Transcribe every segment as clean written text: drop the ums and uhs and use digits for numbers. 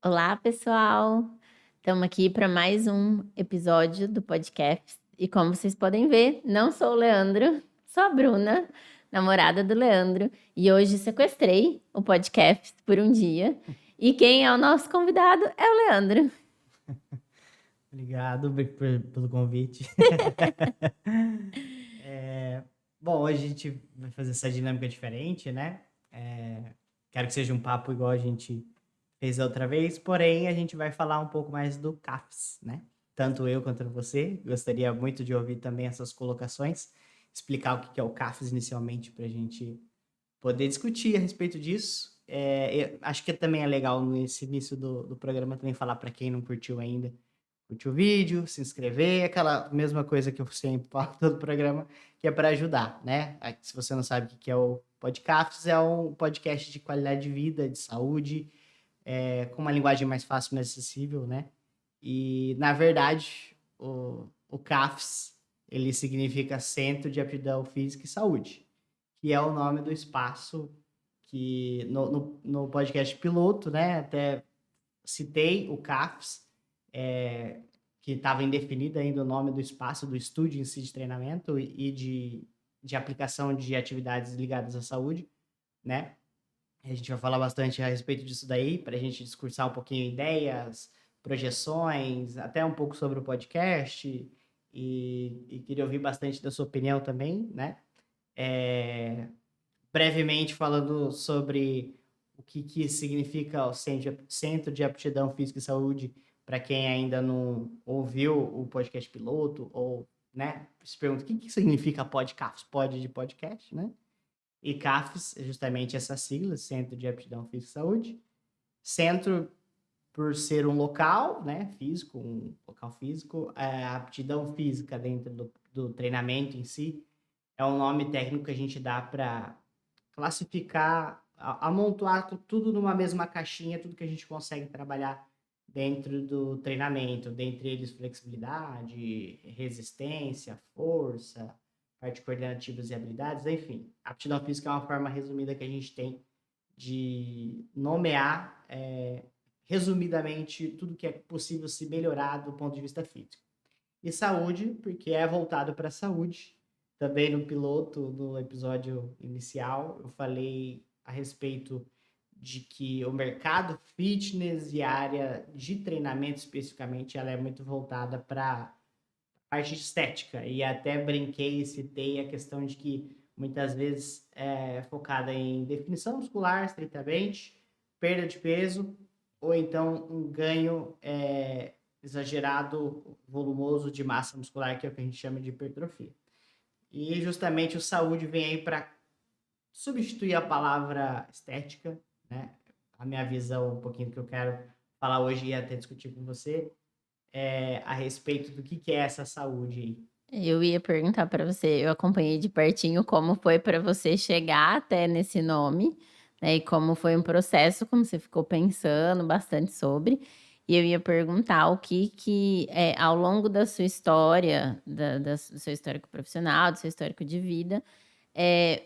Olá, pessoal! Estamos aqui para mais um episódio do podcast. E como vocês podem ver, não sou o Leandro, sou a Bruna, namorada do Leandro. E hoje sequestrei o podcast por um dia. E quem é o nosso convidado é o Leandro. Obrigado pelo convite. Bom, hoje a gente vai fazer essa dinâmica diferente, né? Quero que seja um papo igual a gente fez a outra vez, porém a gente vai falar um pouco mais do CAFES, né? Tanto eu quanto você. Gostaria muito de ouvir também essas colocações, explicar o que é o CAFES inicialmente para a gente poder discutir a respeito disso. Eu acho que também é legal nesse início do programa também falar para quem não curtiu ainda, curtir o vídeo, se inscrever, aquela mesma coisa que eu sempre falo todo o programa, que é para ajudar, né? Se você não sabe o que é o Podcasts, é um podcast de qualidade de vida, de saúde, com uma linguagem mais fácil, mais acessível, né? E, na verdade, o CAFS, ele significa Centro de Aptidão Física e Saúde, que é o nome do espaço que no podcast piloto, né? Até citei o CAFS, que estava indefinido ainda o nome do espaço, do estúdio em si de treinamento e de aplicação de atividades ligadas à saúde, né? A gente vai falar bastante a respeito disso daí, para a gente discursar um pouquinho ideias, projeções, até um pouco sobre o podcast, e queria ouvir bastante da sua opinião também, né? É, brevemente falando sobre o que significa o Centro de Aptidão Física e Saúde, para quem ainda não ouviu o podcast piloto, ou né, se pergunta o que significa podcast, pod de podcast, né? E CAFES é justamente essa sigla, Centro de Aptidão Física e Saúde. Centro por ser um local, né, físico, um local físico, a aptidão física dentro do treinamento em si é um nome técnico que a gente dá para classificar, amontoar tudo numa mesma caixinha, tudo que a gente consegue trabalhar dentro do treinamento, dentre eles flexibilidade, resistência, força, parte coordenativas e habilidades, enfim. A aptidão física é uma forma resumida que a gente tem de nomear, resumidamente, tudo que é possível se melhorar do ponto de vista físico. E saúde, porque é voltado para a saúde. Também no piloto, no episódio inicial, eu falei a respeito de que o mercado fitness e a área de treinamento especificamente, ela é muito voltada para parte estética. E até brinquei e citei a questão de que muitas vezes é focada em definição muscular, estritamente, perda de peso, ou então um ganho exagerado, volumoso de massa muscular, que é o que a gente chama de hipertrofia. E justamente o saúde vem aí para substituir a palavra estética, né? A minha visão, um pouquinho do que eu quero falar hoje e até discutir com você, a respeito do que é essa saúde aí. Eu ia perguntar para você, eu acompanhei de pertinho como foi para você chegar até nesse nome, né? E como foi um processo, como você ficou pensando bastante sobre. E eu ia perguntar o que ao longo da sua história, do seu histórico profissional, do seu histórico de vida,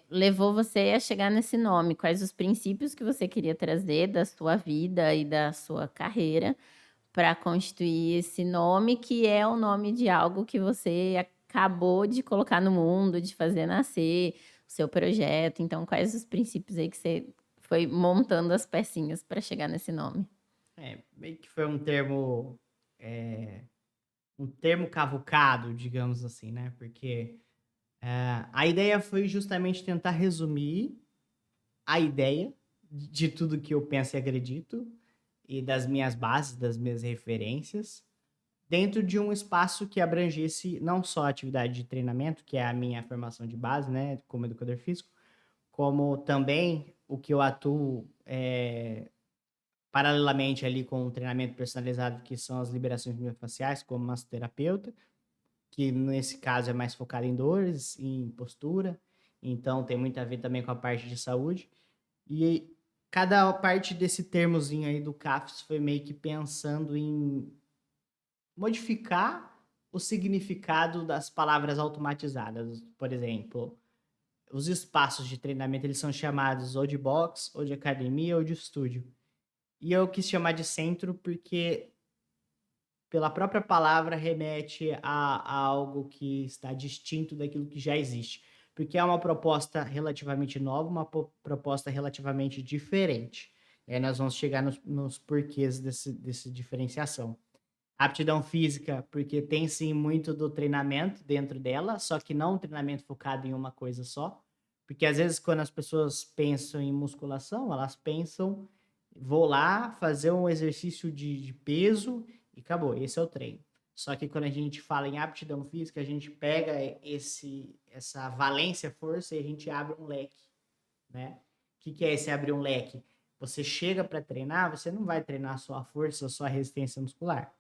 levou você a chegar nesse nome. Quais os princípios que você queria trazer da sua vida e da sua carreira para constituir esse nome, que é o nome de algo que você acabou de colocar no mundo, de fazer nascer o seu projeto. Então, quais os princípios aí que você foi montando as pecinhas para chegar nesse nome? Meio que foi um termo cavucado, digamos assim, né? Porque a ideia foi justamente tentar resumir a ideia de tudo que eu penso e acredito e das minhas bases, das minhas referências, dentro de um espaço que abrangesse não só a atividade de treinamento, que é a minha formação de base, né, como educador físico, como também o que eu atuo paralelamente ali com o treinamento personalizado, que são as liberações miofasciais, como massoterapeuta, que nesse caso é mais focado em dores, em postura, então tem muito a ver também com a parte de saúde. E cada parte desse termozinho aí do CAFES foi meio que pensando em modificar o significado das palavras automatizadas. Por exemplo, os espaços de treinamento eles são chamados ou de box, ou de academia, ou de estúdio. E eu quis chamar de centro porque, pela própria palavra, remete a algo que está distinto daquilo que já existe. Porque é uma proposta relativamente nova, uma proposta relativamente diferente. E aí nós vamos chegar nos porquês dessa diferenciação. Aptidão física, porque tem sim muito do treinamento dentro dela, só que não um treinamento focado em uma coisa só. Porque às vezes, quando as pessoas pensam em musculação, elas pensam, vou lá fazer um exercício de peso e acabou, esse é o treino. Só que quando a gente fala em aptidão física, a gente pega essa valência força e a gente abre um leque, né? O que é esse abrir um leque? Você chega para treinar, você não vai treinar só a força, só a resistência muscular.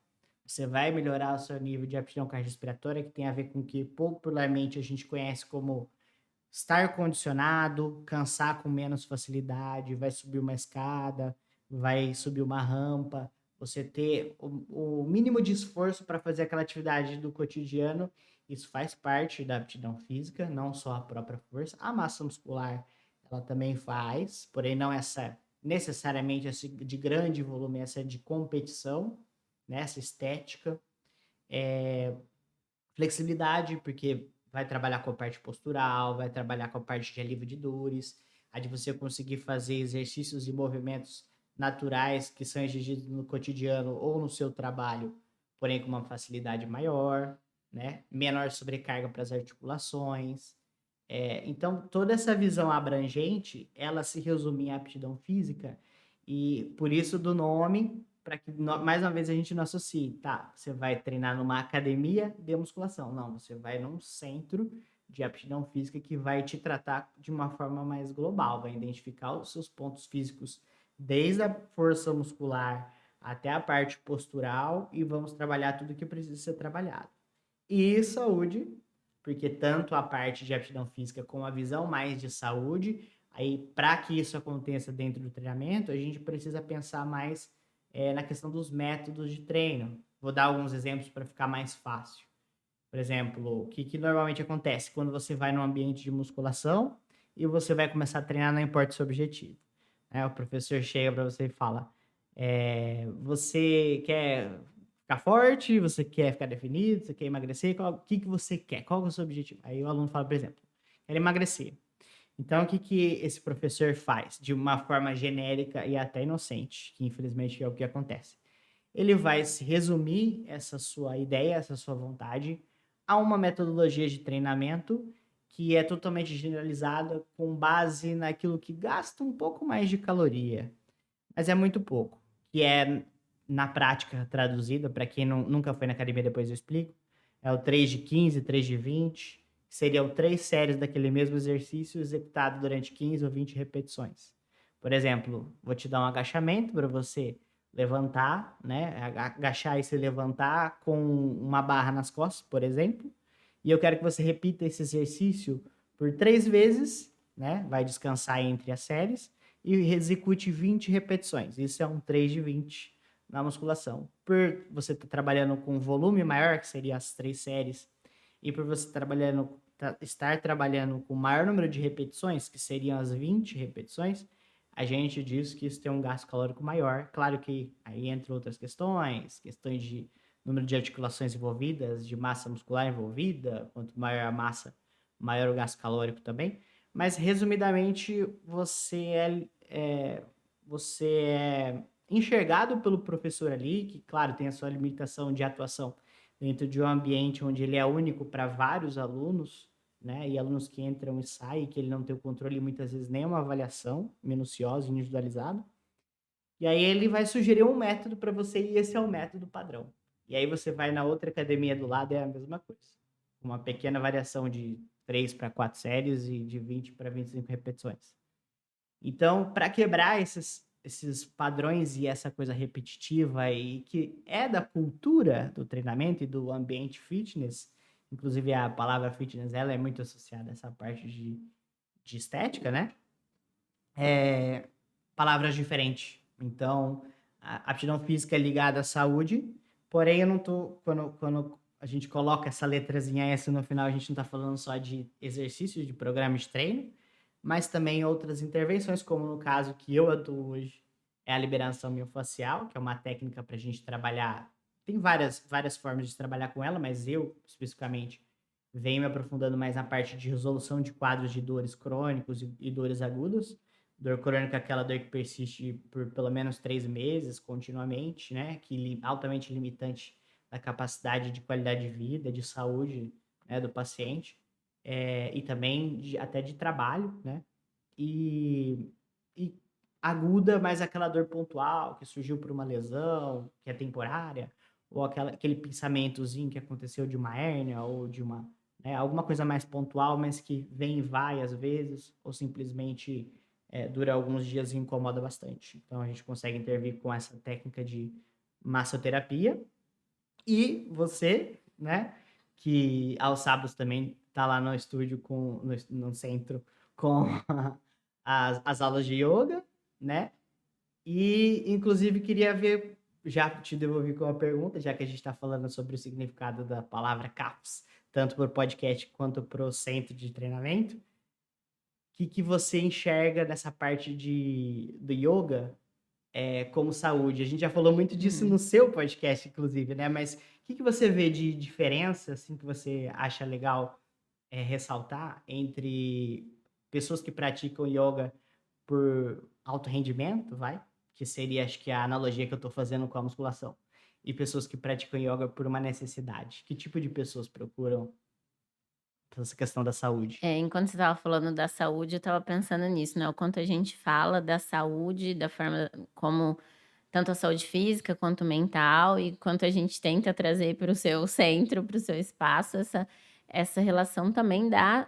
Você vai melhorar o seu nível de aptidão cardiorrespiratória, que tem a ver com o que popularmente a gente conhece como estar condicionado, cansar com menos facilidade, vai subir uma escada, vai subir uma rampa, você ter o mínimo de esforço para fazer aquela atividade do cotidiano, isso faz parte da aptidão física, não só a própria força. A massa muscular, ela também faz, porém não essa necessariamente essa de grande volume, essa de competição, né? Essa estética. Flexibilidade, porque vai trabalhar com a parte postural, vai trabalhar com a parte de alívio de dores, a de você conseguir fazer exercícios e movimentos naturais que são exigidos no cotidiano ou no seu trabalho, porém com uma facilidade maior, né? Menor sobrecarga para as articulações. Então, toda essa visão abrangente, ela se resume em aptidão física, e por isso do nome, para que mais uma vez a gente não associe, tá? Você vai treinar numa academia de musculação. Não, você vai num centro de aptidão física que vai te tratar de uma forma mais global, vai identificar os seus pontos físicos, desde a força muscular até a parte postural, e vamos trabalhar tudo que precisa ser trabalhado. E saúde, porque tanto a parte de aptidão física como a visão mais de saúde, aí para que isso aconteça dentro do treinamento, a gente precisa pensar mais na questão dos métodos de treino. Vou dar alguns exemplos para ficar mais fácil. Por exemplo, o que normalmente acontece quando você vai num ambiente de musculação e você vai começar a treinar, não importa o seu objetivo. O professor chega para você e fala: você quer ficar forte, você quer ficar definido, você quer emagrecer, o que você quer? Qual é o seu objetivo? Aí o aluno fala, por exemplo, quero emagrecer. Então, o que esse professor faz? De uma forma genérica e até inocente, que infelizmente é o que acontece. Ele vai se resumir essa sua ideia, essa sua vontade, a uma metodologia de treinamento que é totalmente generalizada com base naquilo que gasta um pouco mais de caloria, mas é muito pouco, que é, na prática, traduzida, para quem nunca foi na academia, depois eu explico, é o 3 de 15, 3 de 20, que seriam 3 séries daquele mesmo exercício executado durante 15 ou 20 repetições. Por exemplo, vou te dar um agachamento para você levantar, né? Agachar e se levantar com uma barra nas costas, por exemplo. E eu quero que você repita esse exercício por 3 vezes, né? Vai descansar entre as séries e execute 20 repetições. Isso é um 3 de 20 na musculação. Por você estar trabalhando com volume maior, que seria as 3 séries, e por você estar trabalhando com maior número de repetições, que seriam as 20 repetições, a gente diz que isso tem um gasto calórico maior. Claro que aí entra outras questões de número de articulações envolvidas, de massa muscular envolvida, quanto maior a massa, maior o gasto calórico também. Mas, resumidamente, você é enxergado pelo professor ali, que, claro, tem a sua limitação de atuação dentro de um ambiente onde ele é único para vários alunos, né? E alunos que entram e saem, que ele não tem o controle, muitas vezes nem uma avaliação minuciosa, individualizada. E aí ele vai sugerir um método para você e esse é o método padrão. E aí você vai na outra academia do lado, é a mesma coisa. Uma pequena variação de 3 para 4 séries e de 20 para 25 repetições. Então, para quebrar esses padrões e essa coisa repetitiva e que é da cultura do treinamento e do ambiente fitness, inclusive a palavra fitness ela é muito associada a essa parte de estética, né? Palavras diferentes. Então, a aptidão física é ligada à saúde, porém eu não tô quando a gente coloca essa letrazinha S no final, a gente não está falando só de exercícios, de programa de treino, mas também outras intervenções, como no caso que eu atuo hoje, é a liberação miofascial, que é uma técnica para a gente trabalhar. Tem várias formas de trabalhar com ela, mas eu, especificamente, venho me aprofundando mais na parte de resolução de quadros de dores crônicos e dores agudas. Dor crônica é aquela dor que persiste por pelo menos 3 meses, continuamente, né? Altamente limitante da capacidade de qualidade de vida, de saúde, né, do paciente. E também até de trabalho, né? E aguda, mas aquela dor pontual que surgiu por uma lesão, que é temporária, ou aquele pensamentozinho que aconteceu de uma hérnia ou de uma, né, alguma coisa mais pontual, mas que vem e vai às vezes, ou simplesmente dura alguns dias e incomoda bastante. Então a gente consegue intervir com essa técnica de massoterapia. E você, né, que aos sábados também tá lá no estúdio no centro com as aulas de yoga, né? E, inclusive, queria ver, já te devolvi com uma pergunta, já que a gente está falando sobre o significado da palavra CAPS, tanto para o podcast quanto para o centro de treinamento. O que você enxerga nessa parte do yoga como saúde? A gente já falou muito disso Uhum. no seu podcast, inclusive, né? Mas o que você vê de diferença, assim, que você acha legal ressaltar entre pessoas que praticam yoga por alto rendimento, vai? Que seria, acho que, a analogia que eu estou fazendo com a musculação. E pessoas que praticam yoga por uma necessidade. Que tipo de pessoas procuram essa questão da saúde? Enquanto você estava falando da saúde, eu estava pensando nisso, né, o quanto a gente fala da saúde, da forma como tanto a saúde física quanto mental, e quanto a gente tenta trazer para o seu centro, para o seu espaço, essa relação também da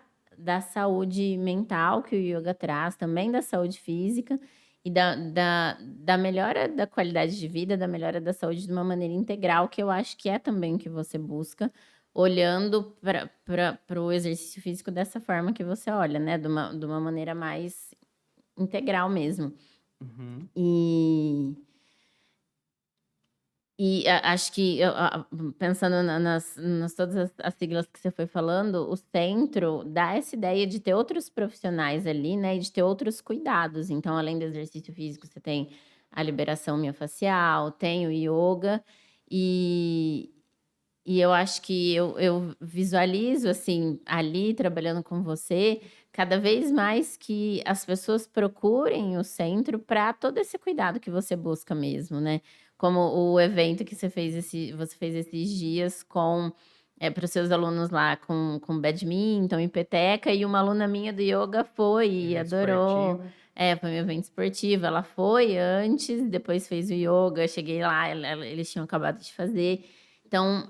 saúde mental que o yoga traz, também da saúde física e da melhora da qualidade de vida, da melhora da saúde de uma maneira integral, que eu acho que é também o que você busca, olhando para o exercício físico dessa forma que você olha, né, de uma maneira mais integral mesmo. Uhum. E acho que pensando nas todas as siglas que você foi falando, o centro dá essa ideia de ter outros profissionais ali, né, e de ter outros cuidados. Então, além do exercício físico, você tem a liberação miofascial, tem o ioga, e eu acho que eu visualizo, assim, ali trabalhando com você, cada vez mais que as pessoas procurem o centro para todo esse cuidado que você busca mesmo, né. Como o evento que você fez esses dias para os seus alunos lá com badminton e peteca, e uma aluna minha do ioga foi e Evento adorou. esportivo. Foi um evento esportivo, ela foi antes, depois fez o ioga, cheguei lá, eles tinham acabado de fazer. Então,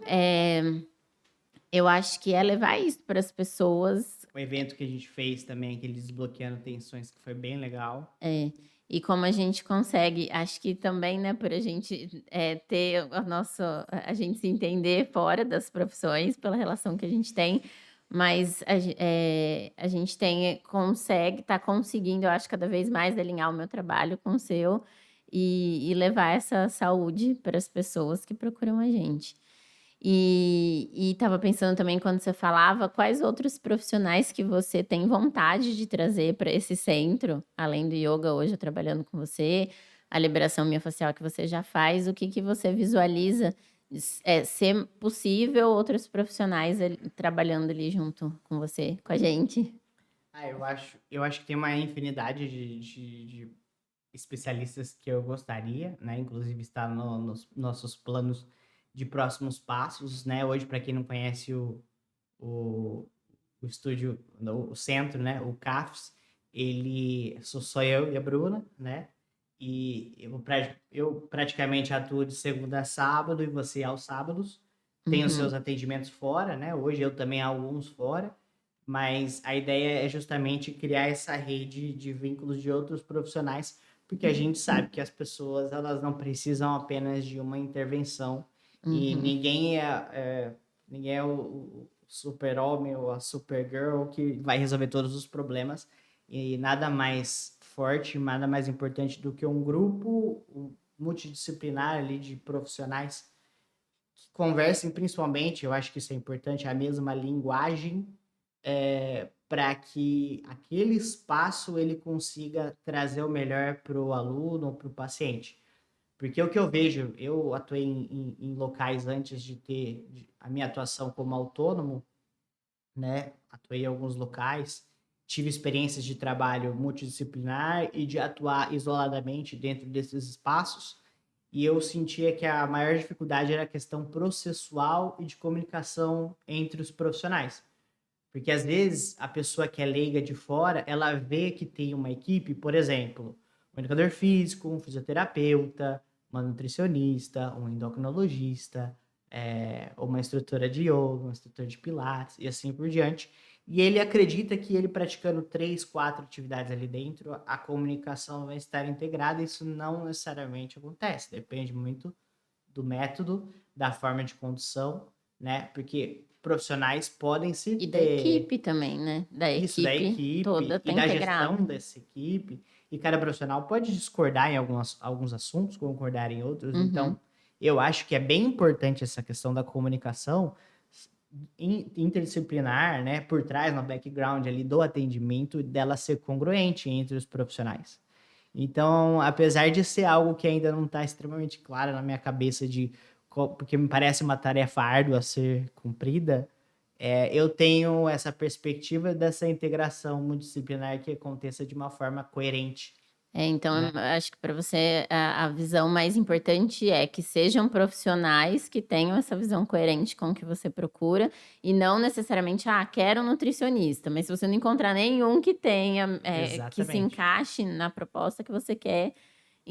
eu acho que é levar isso para as pessoas, O evento que a gente fez também, aquele Desbloqueando Tensões, que foi bem legal. e como a gente consegue, acho que também, né, por a gente, ter a gente se entender fora das profissões, pela relação que a gente tem, mas a gente tá conseguindo, eu acho, cada vez mais alinhar o meu trabalho com o seu, e levar essa saúde para as pessoas que procuram a gente. E estava pensando também quando você falava, quais outros profissionais que você tem vontade de trazer para esse centro, além do ioga hoje trabalhando com você, a liberação miofascial que você já faz, o que você visualiza ser possível outros profissionais ali trabalhando ali junto com você, com a gente? Eu acho que tem uma infinidade de especialistas que eu gostaria, né? Inclusive está nos nossos planos de próximos passos, né? Hoje, para quem não conhece o, o estúdio, o centro, né? O CAFS, ele sou só eu e a Bruna, né? E eu praticamente atuo de segunda a sábado e você aos sábados. Tem os seus Uhum, atendimentos fora, né? Hoje eu também há alguns fora, mas a ideia é justamente criar essa rede de vínculos de outros profissionais, porque a gente sabe que as pessoas elas não precisam apenas de uma intervenção e uhum. ninguém é o super-homem ou a super-girl que vai resolver todos os problemas. E nada mais forte, nada mais importante do que um grupo multidisciplinar ali de profissionais que conversem principalmente, eu acho que isso é importante, a mesma linguagem para que aquele espaço ele consiga trazer o melhor para o aluno ou para o paciente. Porque o que eu vejo, eu atuei em locais antes de ter a minha atuação como autônomo, né? Atuei em alguns locais, tive experiências de trabalho multidisciplinar e de atuar isoladamente dentro desses espaços, e eu sentia que a maior dificuldade era a questão processual e de comunicação entre os profissionais. Porque às vezes a pessoa que é leiga de fora, ela vê que tem uma equipe, por exemplo, um educador físico, um fisioterapeuta, uma nutricionista, um endocrinologista, uma instrutora de yoga, um instrutor de pilates e assim por diante. E ele acredita que ele praticando 3, 4 atividades ali dentro, a comunicação vai estar integrada. Isso não necessariamente acontece. Depende muito do método, da forma de condução, né? Porque profissionais podem se E da ter equipe também, né? Da isso da equipe equipe toda e tá da gestão integrada. dessa equipe, e cada profissional pode discordar em alguns assuntos, concordar em outros. Uhum. Então, eu acho que é bem importante essa questão da comunicação interdisciplinar, né, por trás, no background ali do atendimento, dela ser congruente entre os profissionais. Então, apesar de ser algo que ainda não está extremamente claro na minha cabeça porque me parece uma tarefa árdua a ser cumprida, eu tenho essa perspectiva dessa integração multidisciplinar que aconteça de uma forma coerente, Então, né? eu acho que para você a visão mais importante é que sejam profissionais que tenham essa visão coerente com o que você procura e não necessariamente, quero um nutricionista, mas se você não encontrar nenhum que tenha, que se Exatamente. encaixe na proposta que você quer,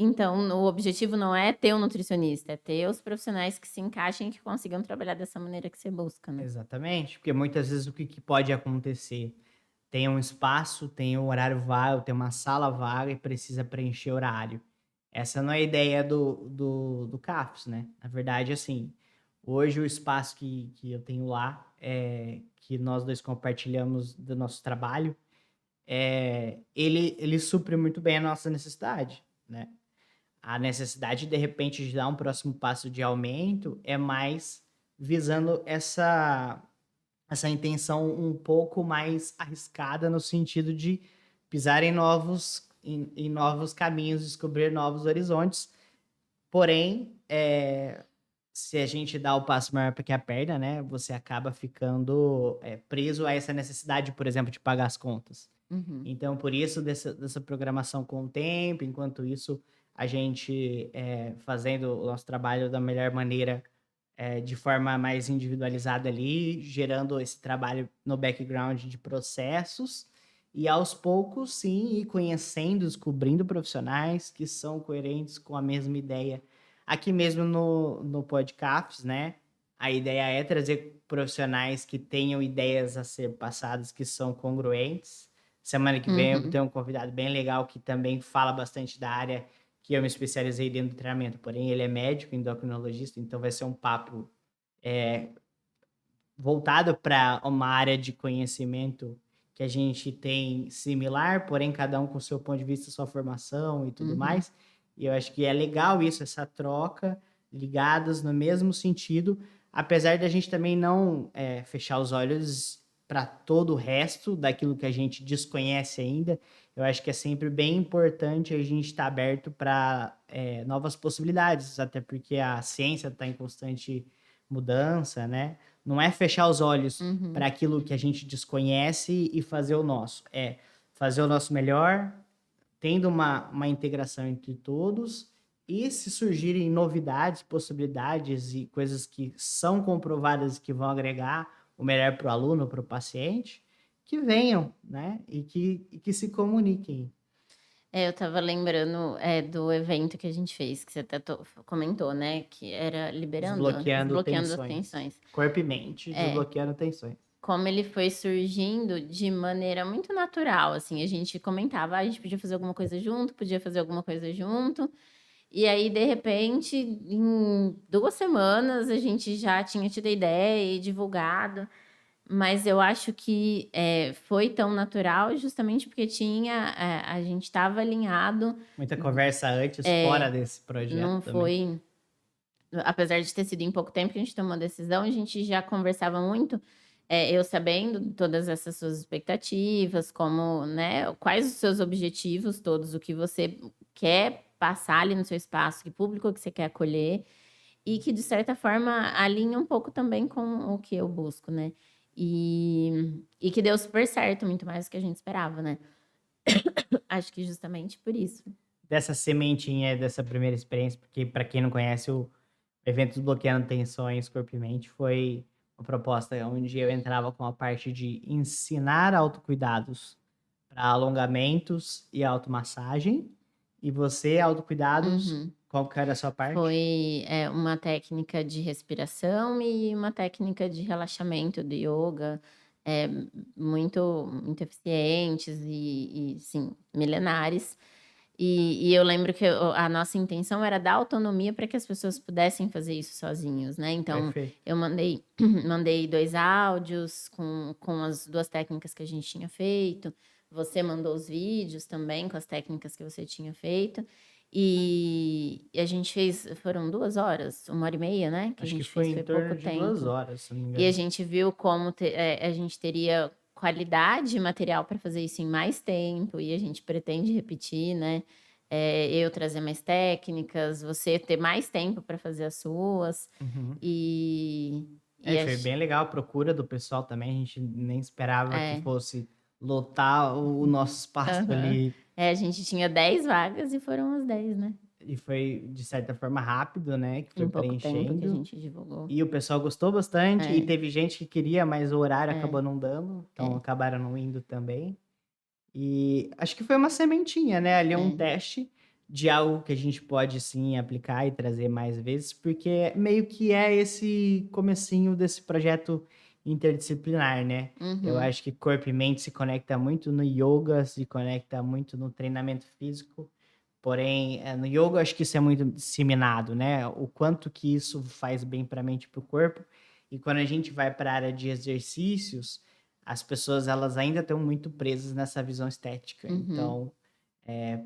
então o objetivo não é ter um nutricionista, é ter os profissionais que se encaixem e que consigam trabalhar dessa maneira que você busca, né? Exatamente, porque muitas vezes o que pode acontecer? Tem um espaço, tem um horário vago, tem uma sala vaga e precisa preencher horário. Essa não é a ideia do CAFES, né? Na verdade, assim, hoje o espaço que eu tenho lá, que nós dois compartilhamos do nosso trabalho, ele supre muito bem a nossa necessidade, né? A necessidade, de repente, de dar um próximo passo de aumento é mais visando essa intenção um pouco mais arriscada no sentido de pisar em novos caminhos, descobrir novos horizontes. Porém, se a gente dá o passo maior que a perna, né, você acaba ficando preso a essa necessidade, por exemplo, de pagar as contas. Uhum. Então, por isso, dessa programação com o tempo, enquanto isso, a gente fazendo o nosso trabalho da melhor maneira, de forma mais individualizada ali, gerando esse trabalho no background de processos, e aos poucos, sim, ir conhecendo, descobrindo profissionais que são coerentes com a mesma ideia. Aqui mesmo no podcast, né? A ideia é trazer profissionais que tenham ideias a ser passadas que são congruentes. Semana que vem eu Uhum. tenho um convidado bem legal que também fala bastante da área que eu me especializei dentro do treinamento, porém ele é médico, endocrinologista, então vai ser um papo voltado para uma área de conhecimento que a gente tem similar, porém cada um com seu ponto de vista, sua formação e tudo Uhum. mais. E eu acho que é legal isso, essa troca, ligadas no mesmo sentido, apesar da gente também não fechar os olhos para todo o resto daquilo que a gente desconhece ainda. Eu acho que é sempre bem importante a gente estar aberto para novas possibilidades, até porque a ciência está em constante mudança, né? Não é fechar os olhos Uhum. para aquilo que a gente desconhece e fazer o nosso. É fazer o nosso melhor, tendo uma integração entre todos, e se surgirem novidades, possibilidades e coisas que são comprovadas e que vão agregar o melhor para o aluno, para o paciente, que venham, né? E que se comuniquem. Eu estava lembrando, do evento que a gente fez, que você até comentou, né, que era Desbloqueando desbloqueando as tensões. tensões. Corpo e mente, É, desbloqueando tensões. como ele foi surgindo de maneira muito natural, assim, a gente comentava: a gente podia fazer alguma coisa junto, podia fazer alguma coisa junto", e aí de repente, em 2 semanas, a gente já tinha tido a ideia e divulgado. Mas eu acho que, foi tão natural justamente porque a gente estava alinhado, Muita conversa antes, fora eh, desse projeto não também. foi apesar de ter sido em pouco tempo que a gente tomou a decisão, a gente já conversava muito, eu sabendo todas essas suas expectativas, como, né, quais os seus objetivos todos, o que você quer passar ali no seu espaço, que público que você quer acolher, e que de certa forma alinha um pouco também com o que eu busco, né. E que deu super certo, muito mais do que a gente esperava, né. Acho que justamente por isso. Dessa sementinha, dessa primeira experiência, porque para quem não conhece o evento Desbloqueando Tensões Corpo e Mente foi uma proposta onde eu entrava com a parte de ensinar autocuidados para alongamentos e automassagem. E você, autocuidados, Uhum. qual que era a sua parte? Foi, uma técnica de respiração e uma técnica de relaxamento do yoga, eh, muito eficientes e sim, milenares. E eu lembro que a nossa intenção era dar autonomia para que as pessoas pudessem fazer isso sozinhos, né, então Perfeito. eu mandei mandei 2 áudios com as 2 técnicas que a gente tinha feito, você mandou os vídeos também com as técnicas que você tinha feito, e a gente fez foram 2 horas, 1h30, né, que a Acho que gente foi fez, em foi torno pouco de 2 tempo. horas, se não me E a engano. gente viu como a gente teria qualidade material para fazer isso em mais tempo e a gente pretende repetir, né, eu trazer mais técnicas, você ter mais tempo para fazer as suas, Uhum. e É, e foi ach bem legal a procura do pessoal também, a gente nem esperava que é. fosse lotar o nosso espaço Aham. ali. É, a gente tinha 10 vagas e foram as 10, né, E foi, de certa forma, rápido, né, que foi em pouco tempo que a preenchendo. gente divulgou. E o pessoal gostou bastante, e É, teve gente que queria, mas o horário é, acabou não dando, então é, acabaram não indo também. E acho que foi uma sementinha, né, ali um é. teste de algo que a gente pode sim aplicar e trazer mais vezes, porque meio que é esse comecinho desse projeto interdisciplinar, né. Eu Uhum, acho que corpo e mente se conecta muito no yoga, se conecta muito no treinamento físico, porém, no yoga eu acho que isso é muito disseminado, né, o quanto que isso faz bem para a mente e para o corpo, e quando a gente vai para a área de exercícios, as pessoas elas ainda estão muito presas nessa visão estética. uhum, Então,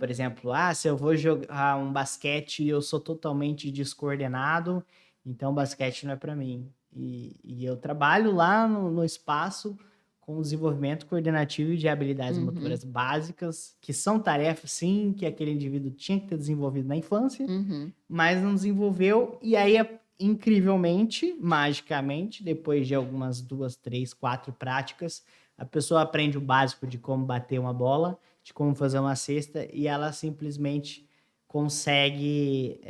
por exemplo, se eu vou jogar um basquete e eu sou totalmente descoordenado, então basquete não é para mim. E eu trabalho lá no espaço com desenvolvimento coordenativo e de habilidades uhum, motoras básicas, que são tarefas, sim, que aquele indivíduo tinha que ter desenvolvido na infância, uhum, mas não desenvolveu, e aí, incrivelmente, magicamente, depois de algumas 2, 3, 4 práticas, a pessoa aprende o básico de como bater uma bola, de como fazer uma cesta, e ela simplesmente consegue,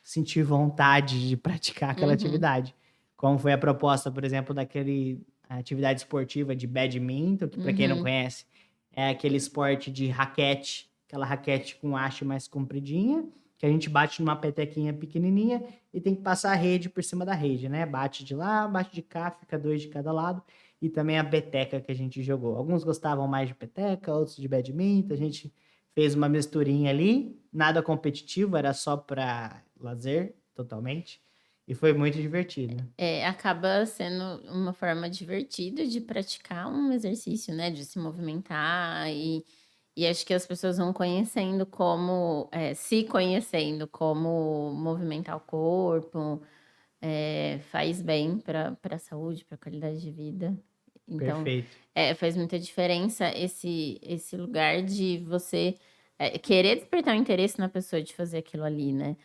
sentir vontade de praticar aquela uhum, atividade. Como foi a proposta, por exemplo, daquele atividade esportiva de badminton, que para quem não uhum, conhece, é aquele esporte de raquete, aquela raquete com haste mais compridinha, que a gente bate numa petequinha pequenininha e tem que passar a rede por cima da rede, né? Bate de lá, bate de cá, fica 2 de cada lado, e também a peteca que a gente jogou. Alguns gostavam mais de peteca, outros de badminton, a gente fez uma misturinha ali, nada competitivo, era só para lazer, totalmente, e foi muito divertido. Acaba sendo uma forma divertida de praticar um exercício, né, de se movimentar e acho que as pessoas vão conhecendo como, se conhecendo como movimentar o corpo, faz bem para a saúde, para a qualidade de vida. Então, Perfeito. faz muita diferença esse lugar de você, querer despertar o interesse na pessoa de fazer aquilo ali, né.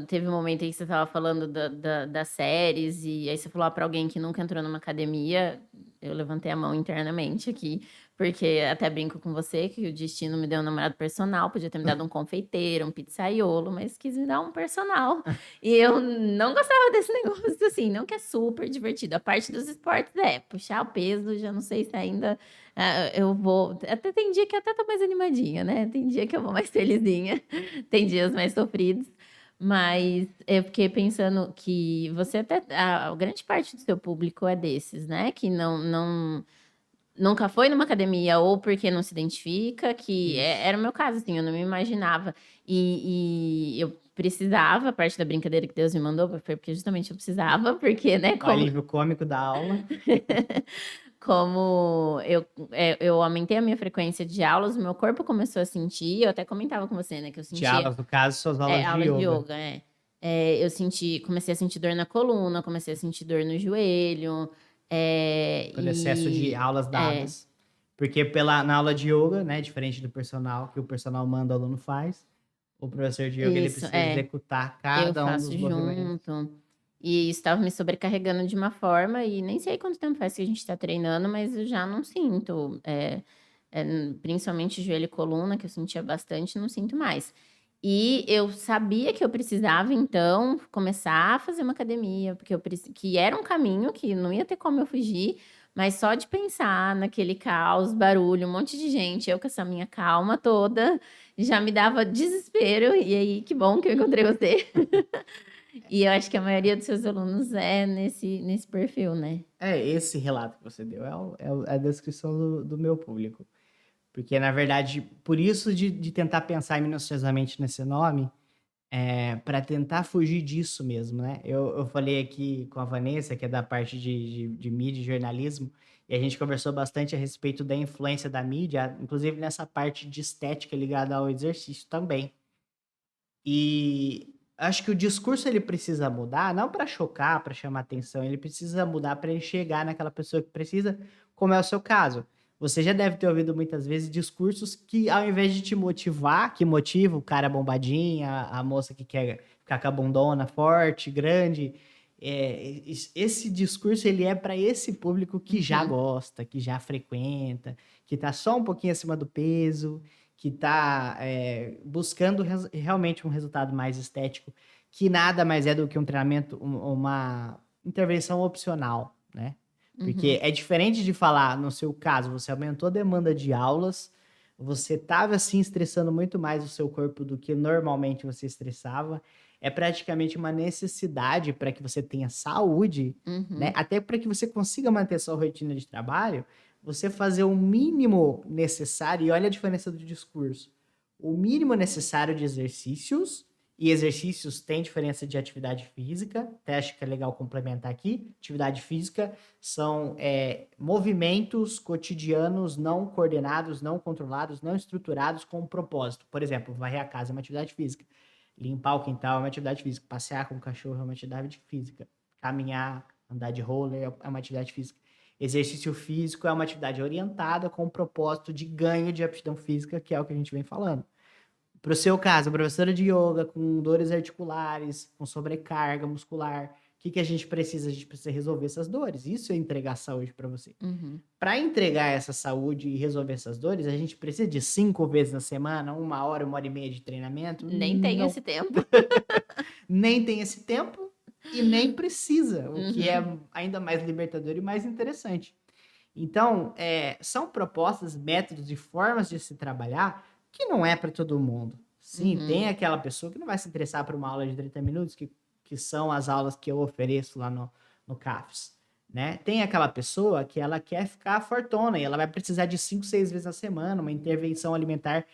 Teve um momento aí que você estava falando das séries, e aí você falou para alguém que nunca entrou numa academia, eu levantei a mão internamente aqui, porque até brinco com você que o destino me deu um namorado personal, podia ter me dado um confeiteiro, um pizzaiolo, mas quis me dar um personal. E eu não gostava desse negócio, assim, não que é super divertido, a parte dos esportes puxar o peso, já não sei se ainda, eu vou até tem dia que eu até tô mais animadinha, né, tem dia que eu vou mais felizinha, tem dias mais sofridos, mas eu fiquei pensando que você até a grande parte do seu público é desses, né, que não nunca foi numa academia ou porque não se identifica, que Isso. era o meu caso, assim, eu não me imaginava. E eu precisava, a parte da brincadeira que Deus me mandou foi porque justamente eu precisava, porque, né, O como alívio cômico da aula. como eu aumentei a minha frequência de aulas, o meu corpo começou a sentir, eu até comentava com você, né, que eu De sentia aulas, no caso, suas aulas de aulas de yoga. yoga, eu comecei a sentir dor na coluna, comecei a sentir dor no joelho, Por excesso de E aulas é, dadas. Porque na aula de yoga, né, diferente do personal, que o personal manda, o aluno faz, o professor de yoga ele isso, precisa executar eu cada um dos faço movimentos. junto. E isso estava me sobrecarregando de uma forma e nem sei quanto tempo faz que a gente está treinando, mas eu já não sinto, principalmente joelho e coluna, que eu sentia bastante, não sinto mais. E eu sabia que eu precisava, então, começar a fazer uma academia, porque que era um caminho que não ia ter como eu fugir, mas só de pensar naquele caos, barulho, um monte de gente, eu com essa minha calma toda, já me dava desespero. E aí, que bom que eu encontrei você. E eu acho que a maioria dos seus alunos é nesse perfil, né? Esse relato que você deu é a descrição do meu público. Porque, na verdade, por isso de tentar pensar minuciosamente nesse nome, para tentar fugir disso mesmo, né? Eu falei aqui com a Vanessa, que é da parte de mídia e jornalismo, e a gente conversou bastante a respeito da influência da mídia, inclusive nessa parte de estética ligada ao exercício também. E acho que o discurso ele precisa mudar, não para chocar, para chamar atenção, ele precisa mudar para ele chegar naquela pessoa que precisa, como é o seu caso. Você já deve ter ouvido muitas vezes discursos que, ao invés de te motivar, que motiva o cara bombadinha, a moça que quer ficar com a bundona forte, grande, esse discurso ele é para esse público que já Uhum, gosta, que já frequenta, que tá só um pouquinho acima do peso, que está buscando realmente um resultado mais estético, que nada mais é do que um treinamento, uma intervenção opcional, né? Porque uhum, é diferente de falar, no seu caso, você aumentou a demanda de aulas, você estava assim estressando muito mais o seu corpo do que normalmente você estressava. É praticamente uma necessidade para que você tenha saúde, né? uhum, Até para que você consiga manter sua rotina de trabalho, você fazer o mínimo necessário, e olha a diferença do discurso. O mínimo necessário de exercícios, e exercícios tem diferença de atividade física, até acho que é legal complementar aqui. Atividade física são movimentos cotidianos não coordenados, não controlados, não estruturados com um propósito. Por exemplo, varrer a casa é uma atividade física. Limpar o quintal é uma atividade física. Passear com o cachorro é uma atividade física. Caminhar, andar de roller é uma atividade física. Exercício físico é uma atividade orientada com o propósito de ganho de aptidão física, que é o que a gente vem falando. Para o seu caso, professora de yoga com dores articulares, com sobrecarga muscular, o que a gente precisa? A gente precisa resolver essas dores. Isso é entregar saúde para você. uhum. Para entregar essa saúde e resolver essas dores, a gente precisa de 5 vezes na semana, 1 hora e meia de treinamento? Nem tenho Não. esse tempo. Nem tem esse tempo e nem precisa, o que é Uhum, ainda mais libertador e mais interessante. Então, são propostas, métodos e formas de se trabalhar que não é para todo mundo. Sim, tem uhum, aquela pessoa que não vai se interessar por uma aula de 30 minutos, que são as aulas que eu ofereço lá no CAFES. Né? Tem aquela pessoa que ela quer ficar fortona e ela vai precisar de 5, 6 vezes na semana, uma intervenção alimentar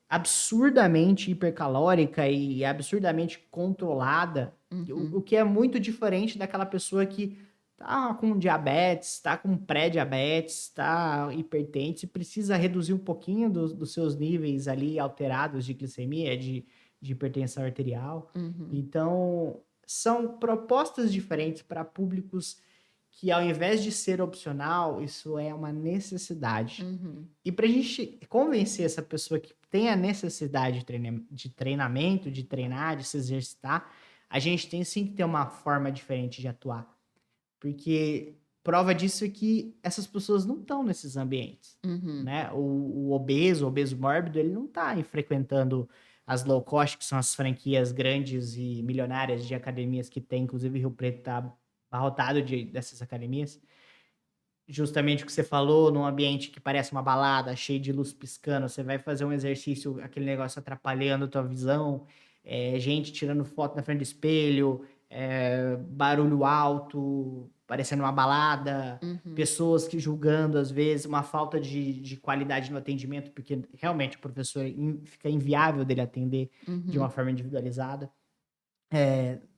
absurdamente hipercalórica e absurdamente controlada, o uhum, que é muito diferente daquela pessoa que tá com diabetes, tá com pré-diabetes, tá hipertenso e precisa reduzir um pouquinho dos seus níveis ali alterados de glicemia, de hipertensão arterial. uhum, Então, são propostas diferentes para públicos que, ao invés de ser opcional, isso é uma necessidade. uhum, E para a gente convencer essa pessoa que tem a necessidade de treinamento, de treinar, de se exercitar, a gente tem sim que ter uma forma diferente de atuar. Porque prova disso é que essas pessoas não estão nesses ambientes. uhum, Né? O obeso mórbido, ele não está frequentando as low cost, que são as franquias grandes e milionárias de academias que tem, inclusive Rio Preto está abarrotado dessas academias. Justamente o que você falou, num ambiente que parece uma balada, cheio de luz piscando, você vai fazer um exercício, aquele negócio atrapalhando a tua visão, gente tirando foto na frente do espelho, barulho alto, parecendo uma balada, uhum, pessoas que julgando, às vezes, uma falta de qualidade no atendimento, porque realmente o professor fica inviável dele atender de uma uhum, forma individualizada.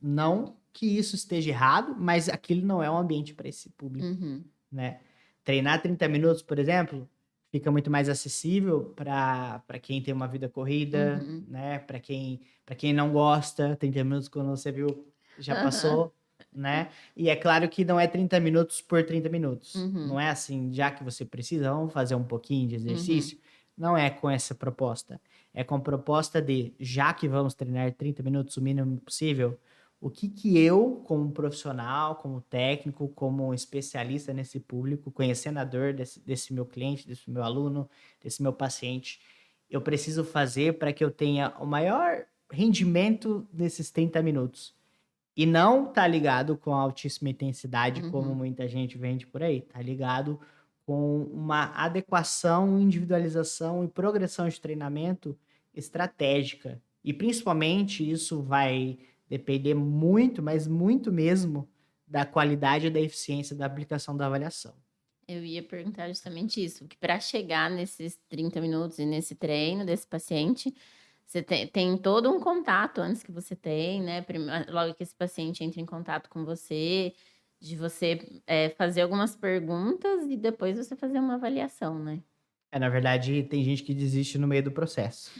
Não que isso esteja errado, mas aquilo não é um ambiente para esse público, uhum, né? Treinar 30 minutos, por exemplo, fica muito mais acessível para quem tem uma vida corrida, uhum. né? Para quem não gosta, 30 minutos quando você viu já Aham. passou. né? E é claro que não é 30 minutos por 30 minutos. Uhum, Não é assim, já que você precisa, vamos fazer um pouquinho de uhum, exercício. Não é com essa proposta. É com a proposta de, já que vamos treinar 30 minutos o mínimo possível, o que que eu, como profissional, como técnico, como especialista nesse público, conhecendo a dor desse meu cliente, desse meu aluno, desse meu paciente, eu preciso fazer para que eu tenha o maior rendimento nesses 30 minutos. E não tá ligado com altíssima intensidade, como uhum. muita gente vende por aí. Tá ligado com uma adequação, individualização e progressão de treinamento estratégica. E principalmente isso vai depender muito, mas muito mesmo, da qualidade e da eficiência da aplicação da avaliação. Eu ia perguntar justamente isso, que para chegar nesses 30 minutos e nesse treino desse paciente, você tem todo um contato antes que você tem, né, logo que esse paciente entra em contato com você, de você, fazer algumas perguntas e depois você fazer uma avaliação, né? É, na verdade, tem gente que desiste no meio do processo.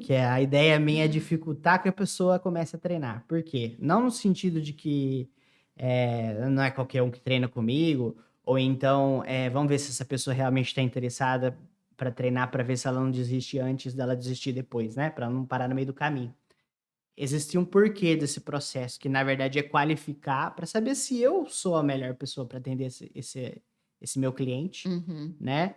Que é a ideia minha é dificultar que a pessoa comece a treinar. Por quê? Não no sentido de que não é qualquer um que treina comigo, ou então vamos ver se essa pessoa realmente está interessada para treinar, para ver se ela não desiste antes dela desistir depois, né? Para não parar no meio do caminho. Existe um porquê desse processo, que na verdade é qualificar para saber se eu sou a melhor pessoa para atender esse meu cliente, Uhum, né?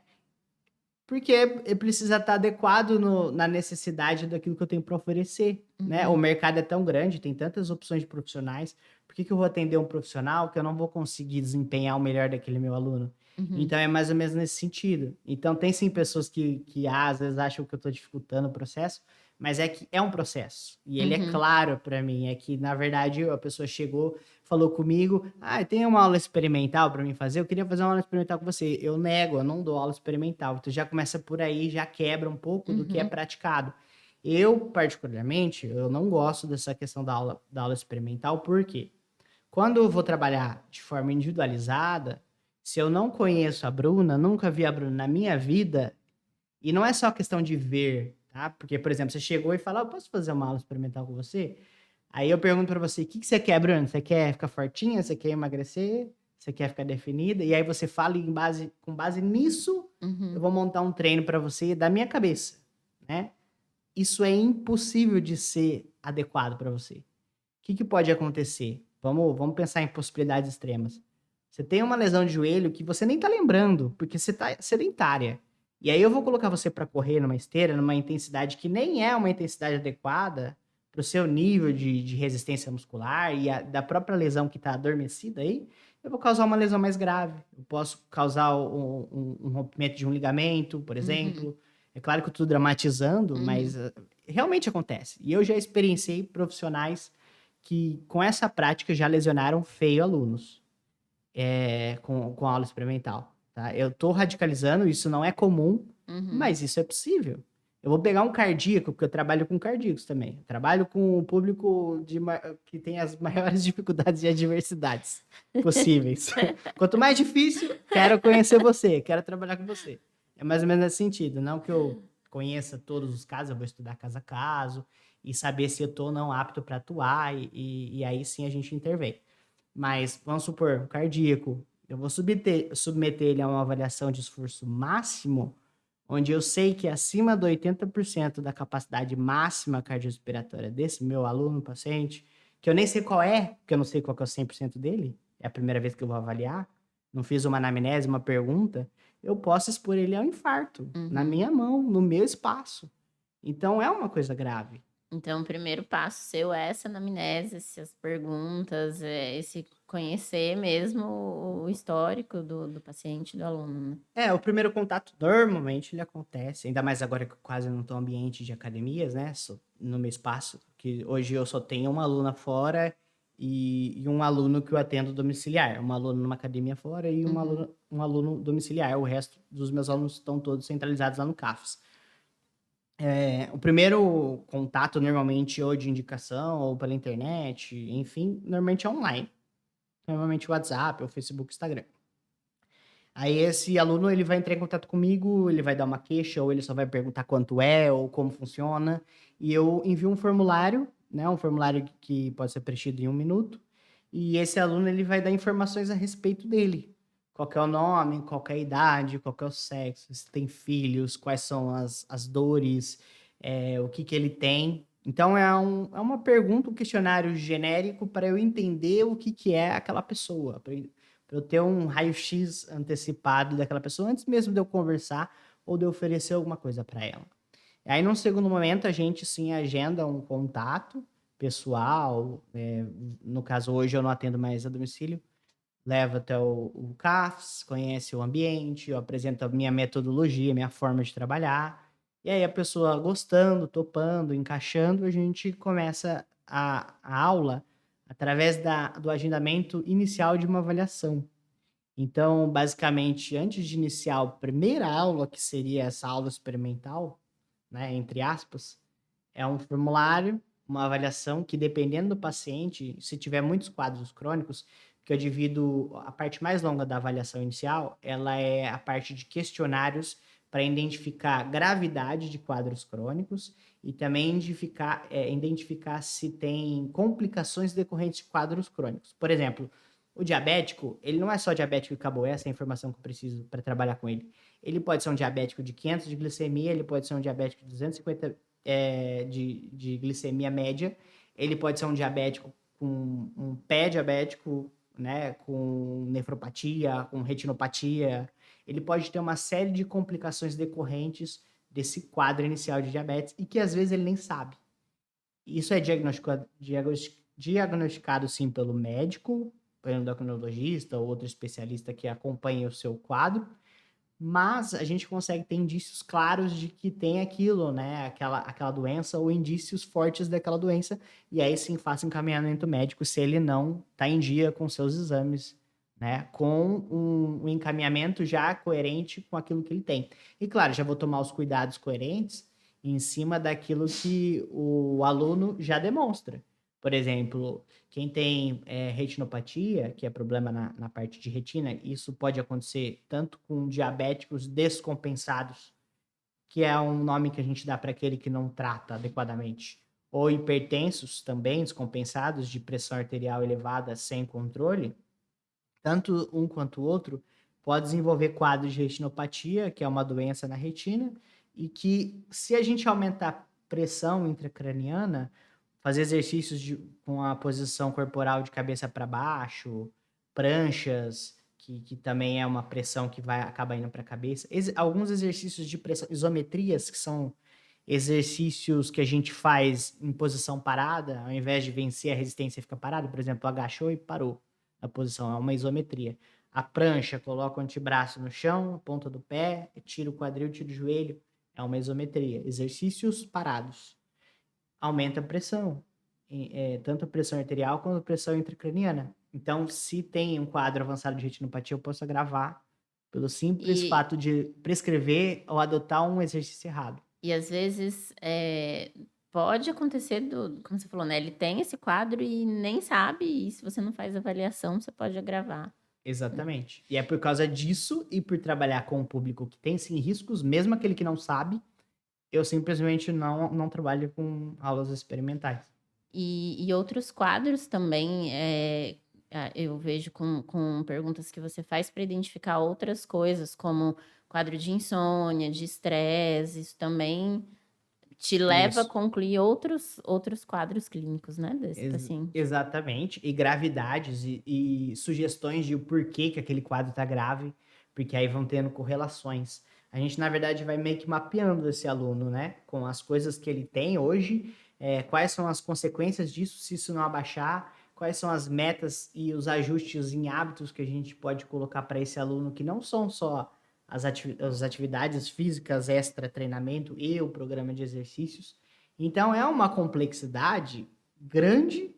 Porque ele precisa estar adequado na necessidade daquilo que eu tenho para oferecer, né? O uhum, mercado é tão grande, tem tantas opções de profissionais, por que que eu vou atender um profissional que eu não vou conseguir desempenhar o melhor daquele meu aluno? uhum, Então é mais ou menos nesse sentido. Então tem sim pessoas que às vezes acham que eu estou dificultando o processo, mas é que é um processo. E ele é uhum, claro para mim, é que na verdade a pessoa chegou, falou comigo, tem uma aula experimental para mim fazer, eu queria fazer uma aula experimental com você. Eu nego, eu não dou aula experimental. Então já começa por aí, já quebra um pouco do que é uhum, praticado. Eu, particularmente, eu não gosto dessa questão da aula experimental, porque quando eu vou trabalhar de forma individualizada, se eu não conheço a Bruna, nunca vi a Bruna na minha vida, e não é só questão de ver, tá? Porque, por exemplo, você chegou e fala, eu posso fazer uma aula experimental com você? Aí eu pergunto pra você, o que que você quer, Bruno? Você quer ficar fortinha? Você quer emagrecer? Você quer ficar definida? E aí você fala com base nisso, eu uhum, vou montar um treino pra você da minha cabeça, né? Isso é impossível de ser adequado pra você. O que que pode acontecer? Vamos pensar em possibilidades extremas. Você tem uma lesão de joelho que você nem tá lembrando, porque você tá sedentária. E aí eu vou colocar você para correr numa esteira, numa intensidade que nem é uma intensidade adequada para o seu nível de resistência muscular e da própria lesão que está adormecida aí, eu vou causar uma lesão mais grave. Eu posso causar um rompimento de um ligamento, por uhum, exemplo. É claro que eu estou dramatizando, uhum. mas realmente acontece. E eu já experienciei profissionais que, com essa prática, já lesionaram feio alunos com aula experimental, tá? Eu tô radicalizando, isso não é comum, Uhum. mas isso é possível. Eu vou pegar um cardíaco, porque eu trabalho com cardíacos também. Eu trabalho com o público que tem as maiores dificuldades e adversidades possíveis. Quanto mais difícil, quero conhecer você, quero trabalhar com você. É mais ou menos nesse sentido. Não que eu conheça todos os casos, eu vou estudar caso a caso e saber se eu estou ou não apto para atuar, e aí sim a gente intervém. Mas vamos supor, um cardíaco, eu vou submeter ele a uma avaliação de esforço máximo, onde eu sei que acima de 80% da capacidade máxima cardiorrespiratória desse meu aluno, paciente, que eu nem sei qual é, porque eu não sei qual que é o 100% dele, é a primeira vez que eu vou avaliar, não fiz uma anamnese, uma pergunta, eu posso expor ele ao infarto, na Uhum. minha mão, no meu espaço. Então é uma coisa grave. Então, o primeiro passo seu é essa anamnese, essas perguntas, esse conhecer mesmo o histórico do paciente, do aluno, né? O primeiro contato normalmente ele acontece, ainda mais agora que eu quase não estou em ambiente de academias, né? No meu espaço, que hoje eu só tenho uma aluna fora e um aluno que eu atendo domiciliar. Um aluno numa academia fora e Uhum, um aluno domiciliar. O resto dos meus alunos estão todos centralizados lá no CAFES. O primeiro contato, normalmente, ou de indicação, ou pela internet, enfim, normalmente é online. Normalmente WhatsApp, ou Facebook, Instagram. Aí esse aluno ele vai entrar em contato comigo, ele vai dar uma queixa, ou ele só vai perguntar quanto é, ou como funciona, e eu envio um formulário, né, um formulário que pode ser preenchido em 1 minuto, e esse aluno ele vai dar informações a respeito dele. Qual que é o nome, qual que é a idade, qual que é o sexo, se tem filhos, quais são as dores, o que que ele tem. Então é uma pergunta, um questionário genérico para eu entender o que é aquela pessoa, para eu ter um raio-x antecipado daquela pessoa antes mesmo de eu conversar ou de eu oferecer alguma coisa para ela. Aí, num segundo momento, a gente sim agenda um contato pessoal. No caso, hoje eu não atendo mais a domicílio. Levo até o CAFS, conhece o ambiente, eu apresento a minha metodologia, minha forma de trabalhar. E aí, a pessoa gostando, topando, encaixando, a gente começa a aula através do agendamento inicial de uma avaliação. Então, basicamente, antes de iniciar a primeira aula, que seria essa aula experimental, né, entre aspas, é um formulário, uma avaliação que, dependendo do paciente, se tiver muitos quadros crônicos, que eu divido a parte mais longa da avaliação inicial, ela é a parte de questionários para identificar gravidade de quadros crônicos e também identificar se tem complicações decorrentes de quadros crônicos. Por exemplo, o diabético, ele não é só diabético e acabou, essa é a informação que eu preciso para trabalhar com ele. Ele pode ser um diabético de 500 de glicemia, ele pode ser um diabético de 250 de glicemia média, ele pode ser um diabético com um pé diabético, né, com nefropatia, com retinopatia, ele pode ter uma série de complicações decorrentes desse quadro inicial de diabetes e que às vezes ele nem sabe. Isso é diagnosticado sim pelo médico, pelo endocrinologista ou outro especialista que acompanha o seu quadro, mas a gente consegue ter indícios claros de que tem aquilo, né? Aquela doença ou indícios fortes daquela doença, e aí sim faça encaminhamento médico se ele não está em dia com seus exames, né? Com um encaminhamento já coerente com aquilo que ele tem. E claro, já vou tomar os cuidados coerentes em cima daquilo que o aluno já demonstra. Por exemplo, quem tem retinopatia, que é problema na parte de retina, isso pode acontecer tanto com diabéticos descompensados, que é um nome que a gente dá para aquele que não trata adequadamente, ou hipertensos também, descompensados, de pressão arterial elevada sem controle, tanto um quanto o outro pode desenvolver quadros de retinopatia, que é uma doença na retina, e que se a gente aumentar a pressão intracraniana, fazer exercícios com a posição corporal de cabeça para baixo, pranchas, que também é uma pressão que vai acabar indo para a cabeça. Alguns exercícios de pressão, isometrias, que são exercícios que a gente faz em posição parada, ao invés de vencer a resistência e ficar parado, por exemplo, agachou e parou a posição, é uma isometria. A prancha, coloca o antebraço no chão, a ponta do pé, tira o quadril, tira o joelho, é uma isometria. Exercícios parados aumenta a pressão, tanto a pressão arterial quanto a pressão intracraniana. Então, se tem um quadro avançado de retinopatia, eu posso agravar pelo simples E, fato de prescrever ou adotar um exercício errado. e às vezes pode acontecer, como você falou, né? Ele tem esse quadro e nem sabe, e se você não faz avaliação, você pode agravar. Exatamente. E é por causa disso e por trabalhar com um público que tem sim riscos, mesmo aquele que não sabe, eu simplesmente não trabalho com aulas experimentais. E outros quadros também, eu vejo com perguntas que você faz para identificar outras coisas, como quadro de insônia, de estresse, isso também te leva a Isso. concluir outros quadros clínicos, né, desse paciente. Exatamente. E gravidades e sugestões de o porquê que aquele quadro está grave, porque aí vão tendo correlações. A gente, na verdade, vai meio que mapeando esse aluno, né? Com as coisas que ele tem hoje, quais são as consequências disso se isso não abaixar, quais são as metas e os ajustes em hábitos que a gente pode colocar para esse aluno, que não são só as atividades físicas, extra treinamento e o programa de exercícios. Então, é uma complexidade grande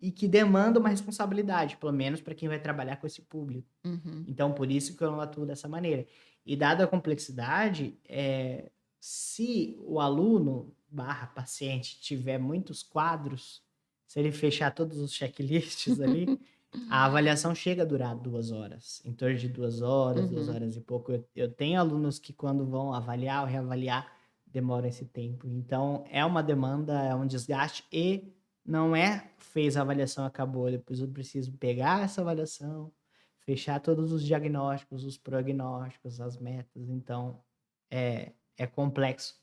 e que demanda uma responsabilidade, pelo menos para quem vai trabalhar com esse público. Uhum. Então, por isso que eu não atuo dessa maneira. E dada a complexidade, se o aluno barra paciente tiver muitos quadros, se ele fechar todos os checklists ali, a avaliação chega a durar 2 horas, em torno de 2 horas, duas Uhum. horas e pouco. Eu tenho alunos que quando vão avaliar ou reavaliar, demoram esse tempo. Então, é uma demanda, é um desgaste e não é fez a avaliação, acabou. Depois eu preciso pegar essa avaliação, fechar todos os diagnósticos, os prognósticos, as metas. Então, é complexo.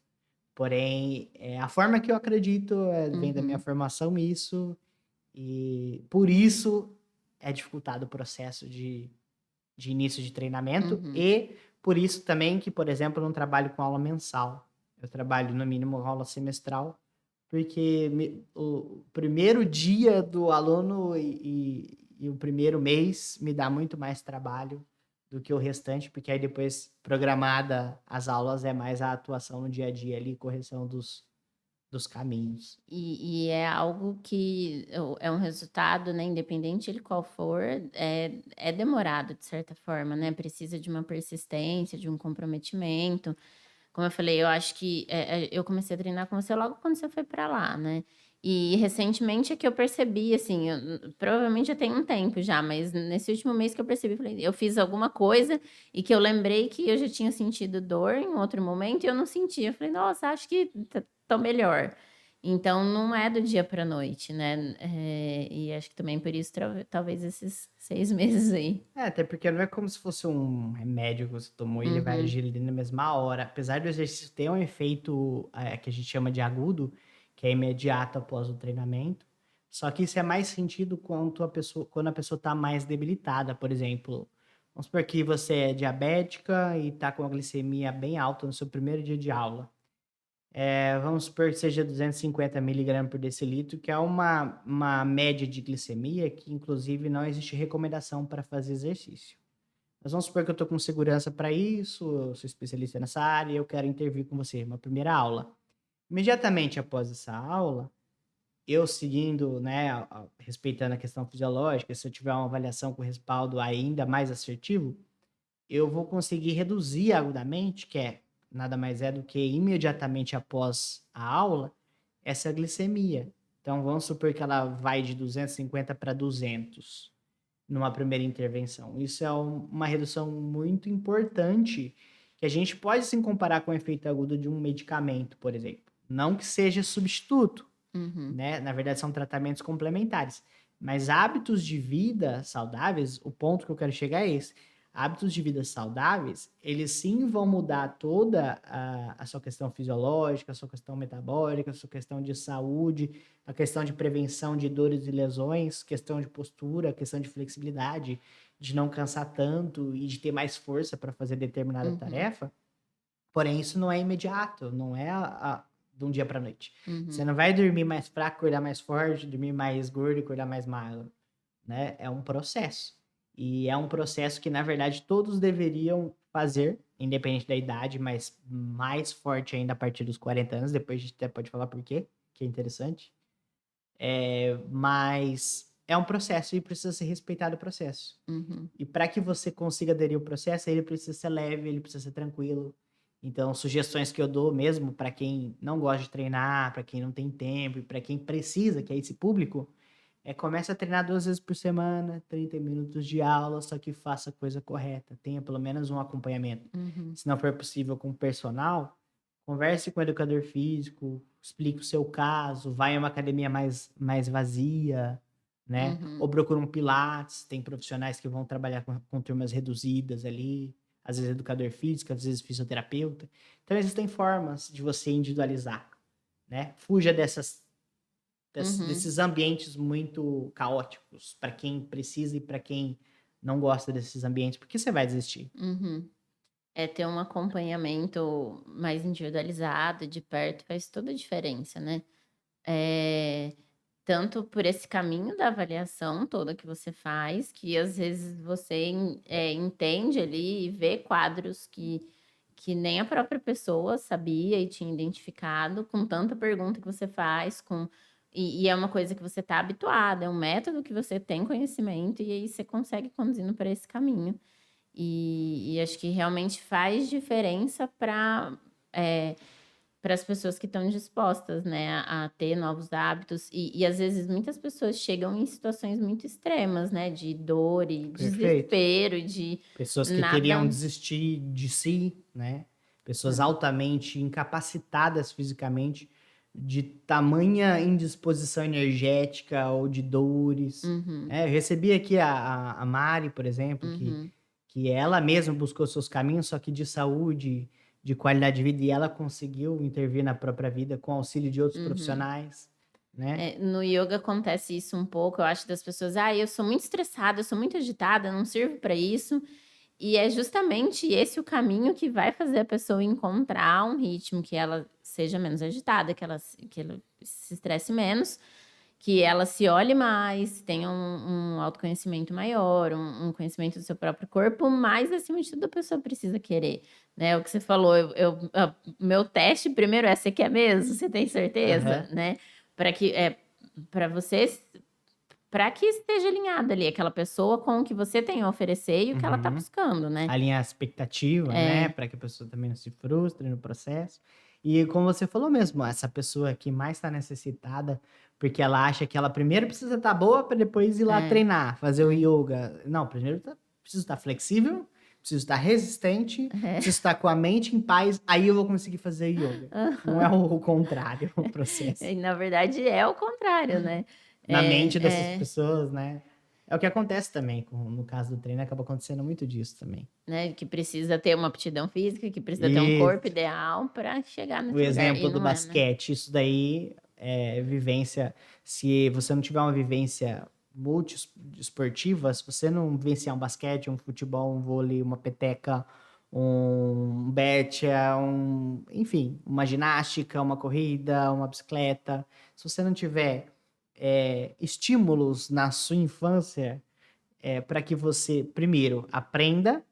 Porém, a forma que eu acredito vem da minha Uhum, formação, isso, e por isso é dificultado o processo de início de treinamento, uhum. e por isso também que, por exemplo, eu não trabalho com aula mensal. Eu trabalho, no mínimo, aula semestral, porque o primeiro dia do aluno e o primeiro mês me dá muito mais trabalho do que o restante, porque aí depois, programada as aulas, é mais a atuação no dia a dia ali, correção dos caminhos. E é algo que é um resultado, né, independente ele qual for, é demorado de certa forma, né, precisa de uma persistência, de um comprometimento. Como eu falei, eu acho que, eu comecei a treinar com você logo quando você foi para lá, né. E recentemente é que eu percebi, assim, provavelmente já tem um tempo já, mas nesse último mês que eu percebi, falei, eu fiz alguma coisa e que eu lembrei que eu já tinha sentido dor em outro momento e eu não sentia. Eu falei: "Nossa, acho que tô melhor". Então não é do dia para noite, né, e acho que também por isso talvez esses 6 meses aí. Até porque não é como se fosse um remédio que você tomou e ele vai Uhum, agir ali na mesma hora. Apesar do exercício ter um efeito, que a gente chama de agudo, que é imediato após o treinamento, só que isso é mais sentido quando a pessoa está mais debilitada. Por exemplo, vamos supor que você é diabética e está com a glicemia bem alta no seu primeiro dia de aula. Vamos supor que seja 250 miligramas por decilitro, que é uma média de glicemia que, inclusive, não existe recomendação para fazer exercício. Mas vamos supor que eu estou com segurança para isso, eu sou especialista nessa área e eu quero intervir com você, uma primeira aula. Imediatamente após essa aula, eu seguindo, né, respeitando a questão fisiológica, se eu tiver uma avaliação com respaldo ainda mais assertivo, eu vou conseguir reduzir agudamente, que é nada mais é do que imediatamente após a aula, essa glicemia. Então vamos supor que ela vai de 250 para 200 numa primeira intervenção. Isso é uma redução muito importante que a gente pode sim comparar com o efeito agudo de um medicamento, por exemplo. Não que seja substituto, uhum, né? Na verdade, são tratamentos complementares. Mas hábitos de vida saudáveis, o ponto que eu quero chegar é esse. Hábitos de vida saudáveis, eles sim vão mudar toda a sua questão fisiológica, a sua questão metabólica, a sua questão de saúde, a questão de prevenção de dores e lesões, questão de postura, questão de flexibilidade, de não cansar tanto e de ter mais força para fazer determinada uhum, tarefa. Porém, isso não é imediato, não é de um dia para noite. Você uhum, não vai dormir mais fraco, acordar mais forte, dormir mais gordo e acordar mais magro, né? É um processo. E é um processo que, na verdade, todos deveriam fazer, independente da idade, mas mais forte ainda a partir dos 40 anos. Depois a gente até pode falar por quê, que é interessante. Mas é um processo e precisa ser respeitado o processo. uhum. E para que você consiga aderir ao processo, ele precisa ser leve, ele precisa ser tranquilo. Então, sugestões que eu dou mesmo para quem não gosta de treinar, para quem não tem tempo e para quem precisa, que é esse público, comece a treinar 2 vezes por semana, 30 minutos de aula, só que faça a coisa correta, tenha pelo menos um acompanhamento. Uhum, Se não for possível com o personal, converse com o educador físico, explique o seu caso, vai a uma academia mais vazia, né? uhum, Ou procura um pilates, tem profissionais que vão trabalhar com turmas reduzidas ali, às vezes educador físico, às vezes fisioterapeuta. Então existem formas de você individualizar, né? Fuja uhum, desses ambientes muito caóticos para quem precisa e para quem não gosta desses ambientes, porque você vai desistir. uhum. É, ter um acompanhamento mais individualizado, de perto, faz toda a diferença, né. Eh, Tanto por esse caminho da avaliação toda que você faz, que às vezes você entende ali e vê quadros que nem a própria pessoa sabia e tinha identificado, com tanta pergunta que você faz, e é uma coisa que você está habituado, é um método que você tem conhecimento, e aí você consegue conduzindo para esse caminho. E acho que realmente faz diferença para as pessoas que estão dispostas, né, a ter novos hábitos, e às vezes muitas pessoas chegam em situações muito extremas, né, de dor e Perfeito. desespero, de Pessoas que queriam nada. desistir de si, né? Pessoas Hã. altamente incapacitadas fisicamente, de tamanha indisposição energética ou de dores. Uhum, Eu recebi aqui a Mari, por exemplo, uhum, que ela mesma buscou seus caminhos, só que de saúde, de qualidade de vida, e ela conseguiu intervir na própria vida com auxílio de outros uhum. profissionais, né? No yoga acontece isso um pouco, eu acho, das pessoas: "Ah, eu sou muito estressada, eu sou muito agitada, não sirvo para isso". E é justamente esse o caminho que vai fazer a pessoa encontrar um ritmo que ela seja menos agitada, que ela se estresse menos, que ela se olhe mais, tenha um autoconhecimento maior, um conhecimento do seu próprio corpo, mas acima de tudo a pessoa precisa querer, né, o que você falou, meu teste primeiro é: "Você quer mesmo? Você tem certeza?", Aham. né, para que, para você para que esteja alinhado ali, aquela pessoa com o que você tem a oferecer e o que ela tá Uhum. buscando, né. Alinhar a expectativa, né, É, para que a pessoa também não se frustre no processo. E como você falou mesmo, essa pessoa que mais está necessitada, porque ela acha que ela primeiro precisa estar boa para depois ir lá é, treinar, fazer o é, yoga. Não, primeiro preciso estar flexível, preciso estar resistente, é. preciso estar com a mente em paz, aí eu vou conseguir fazer yoga. Não é Aham. o contrário, o processo. E na verdade é o contrário, né. Na mente É, dessas é, pessoas, né. É o que acontece também no caso do treino, acaba acontecendo muito disso também. né, que precisa ter uma aptidão física, que precisa ter um corpo Isso. ideal para chegar O nesse lugar, e exemplo do não é, né. basquete, isso daí é vivência. Se você não tiver uma vivência multiesportiva, se você não vivenciar um basquete, um futebol, um vôlei, uma peteca, um betia, enfim, uma ginástica, uma corrida, uma bicicleta, se você não tiver estímulos na sua infância, para que você, primeiro, aprenda,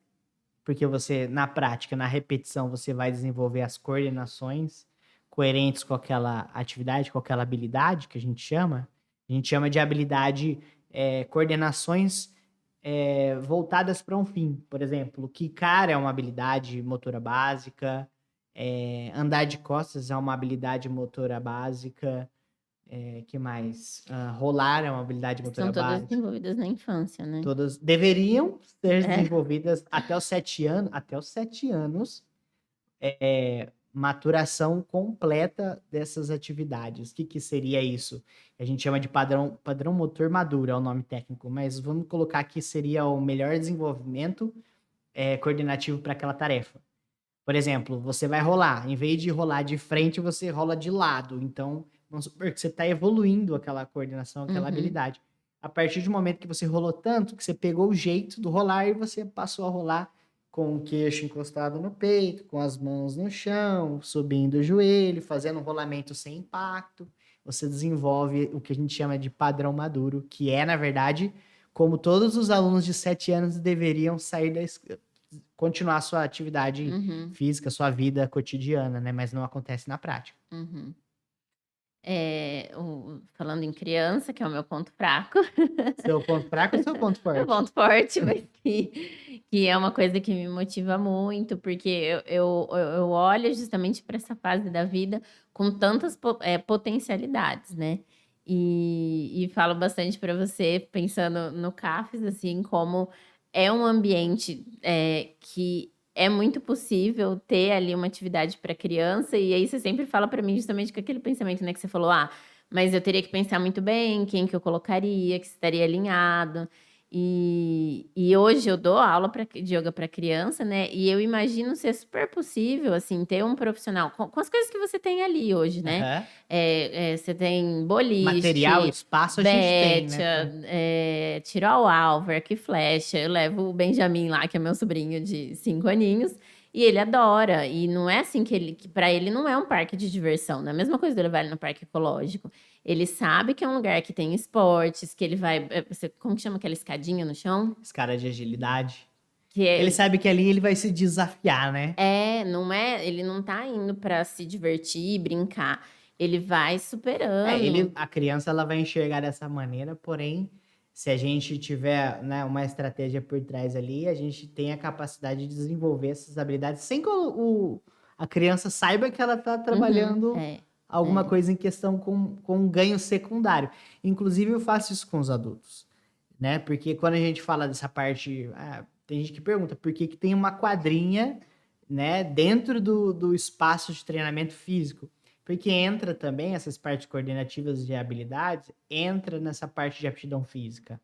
porque você, na prática, na repetição, você vai desenvolver as coordenações coerentes com aquela atividade, com aquela habilidade que a gente chama. A gente chama de habilidade, coordenações voltadas para um fim. Por exemplo, quicar é uma habilidade motora básica, andar de costas é uma habilidade motora básica, que mais? Rolar é uma habilidade São motora todas básica. desenvolvidas na infância, né. Todas deveriam ser É. desenvolvidas até os 7 anos, maturação completa dessas atividades. O que que seria isso? A gente chama de padrão motor maduro, é o nome técnico, mas vamos colocar que seria o melhor desenvolvimento, coordenativo para aquela tarefa. Por exemplo, você vai rolar, em vez de rolar de frente, você rola de lado. Então, vamos supor que você está evoluindo aquela coordenação, aquela Uhum, habilidade. A partir do momento que você rolou tanto, que você pegou o jeito do rolar e você passou a rolar com o queixo encostado no peito, com as mãos no chão, subindo o joelho, fazendo um rolamento sem impacto. Você desenvolve o que a gente chama de padrão maduro, que é, na verdade, como todos os alunos de 7 anos deveriam sair continuar sua atividade uhum, física, sua vida cotidiana, né, mas não acontece na prática. uhum. Falando em criança, que é o meu ponto fraco. Seu ponto fraco ou seu ponto Meu forte? ponto forte, mas que é uma coisa que me motiva muito, porque eu olho justamente para essa fase da vida com tantas potencialidades, né. E falo bastante para você, pensando no CAFES, assim, como é um ambiente, que é muito possível ter ali uma atividade para criança, e aí você sempre fala para mim justamente com aquele pensamento, né, que você falou: "Ah, mas eu teria que pensar muito bem quem que eu colocaria, que estaria alinhado". E hoje eu dou aula de yoga para criança, né, e eu imagino ser super possível, assim, ter um profissional com as coisas que você tem ali hoje, né. Aham. Você tem Material, boliche, espaço a gente tem, né, betia, tiro ao alvo, arco e flecha. Eu levo o Benjamin lá, que é meu sobrinho de 5 aninhos, e ele adora. E não é assim que para ele não é um parque de diversão, não é a mesma coisa de eu levar ele no parque ecológico. Ele sabe que é um lugar que tem esportes, que ele vai, como que chama aquela escadinha no chão? escala de agilidade. Que Ele sabe que ali ele vai se desafiar, né. não é, ele não tá indo para se divertir, brincar, ele vai superando. A criança ela vai enxergar dessa maneira, porém, se a gente tiver, né, uma estratégia por trás ali, a gente tem a capacidade de desenvolver essas habilidades sem que a criança saiba que ela está Uhum, trabalhando alguma é. coisa em questão com um ganho secundário. Inclusive, eu faço isso com os adultos, né? Porque quando a gente fala dessa parte, tem gente que pergunta por que que tem uma quadrinha, né, dentro do espaço de treinamento físico. Porque entra também essas partes coordenativas de habilidades, entra nessa parte de aptidão física.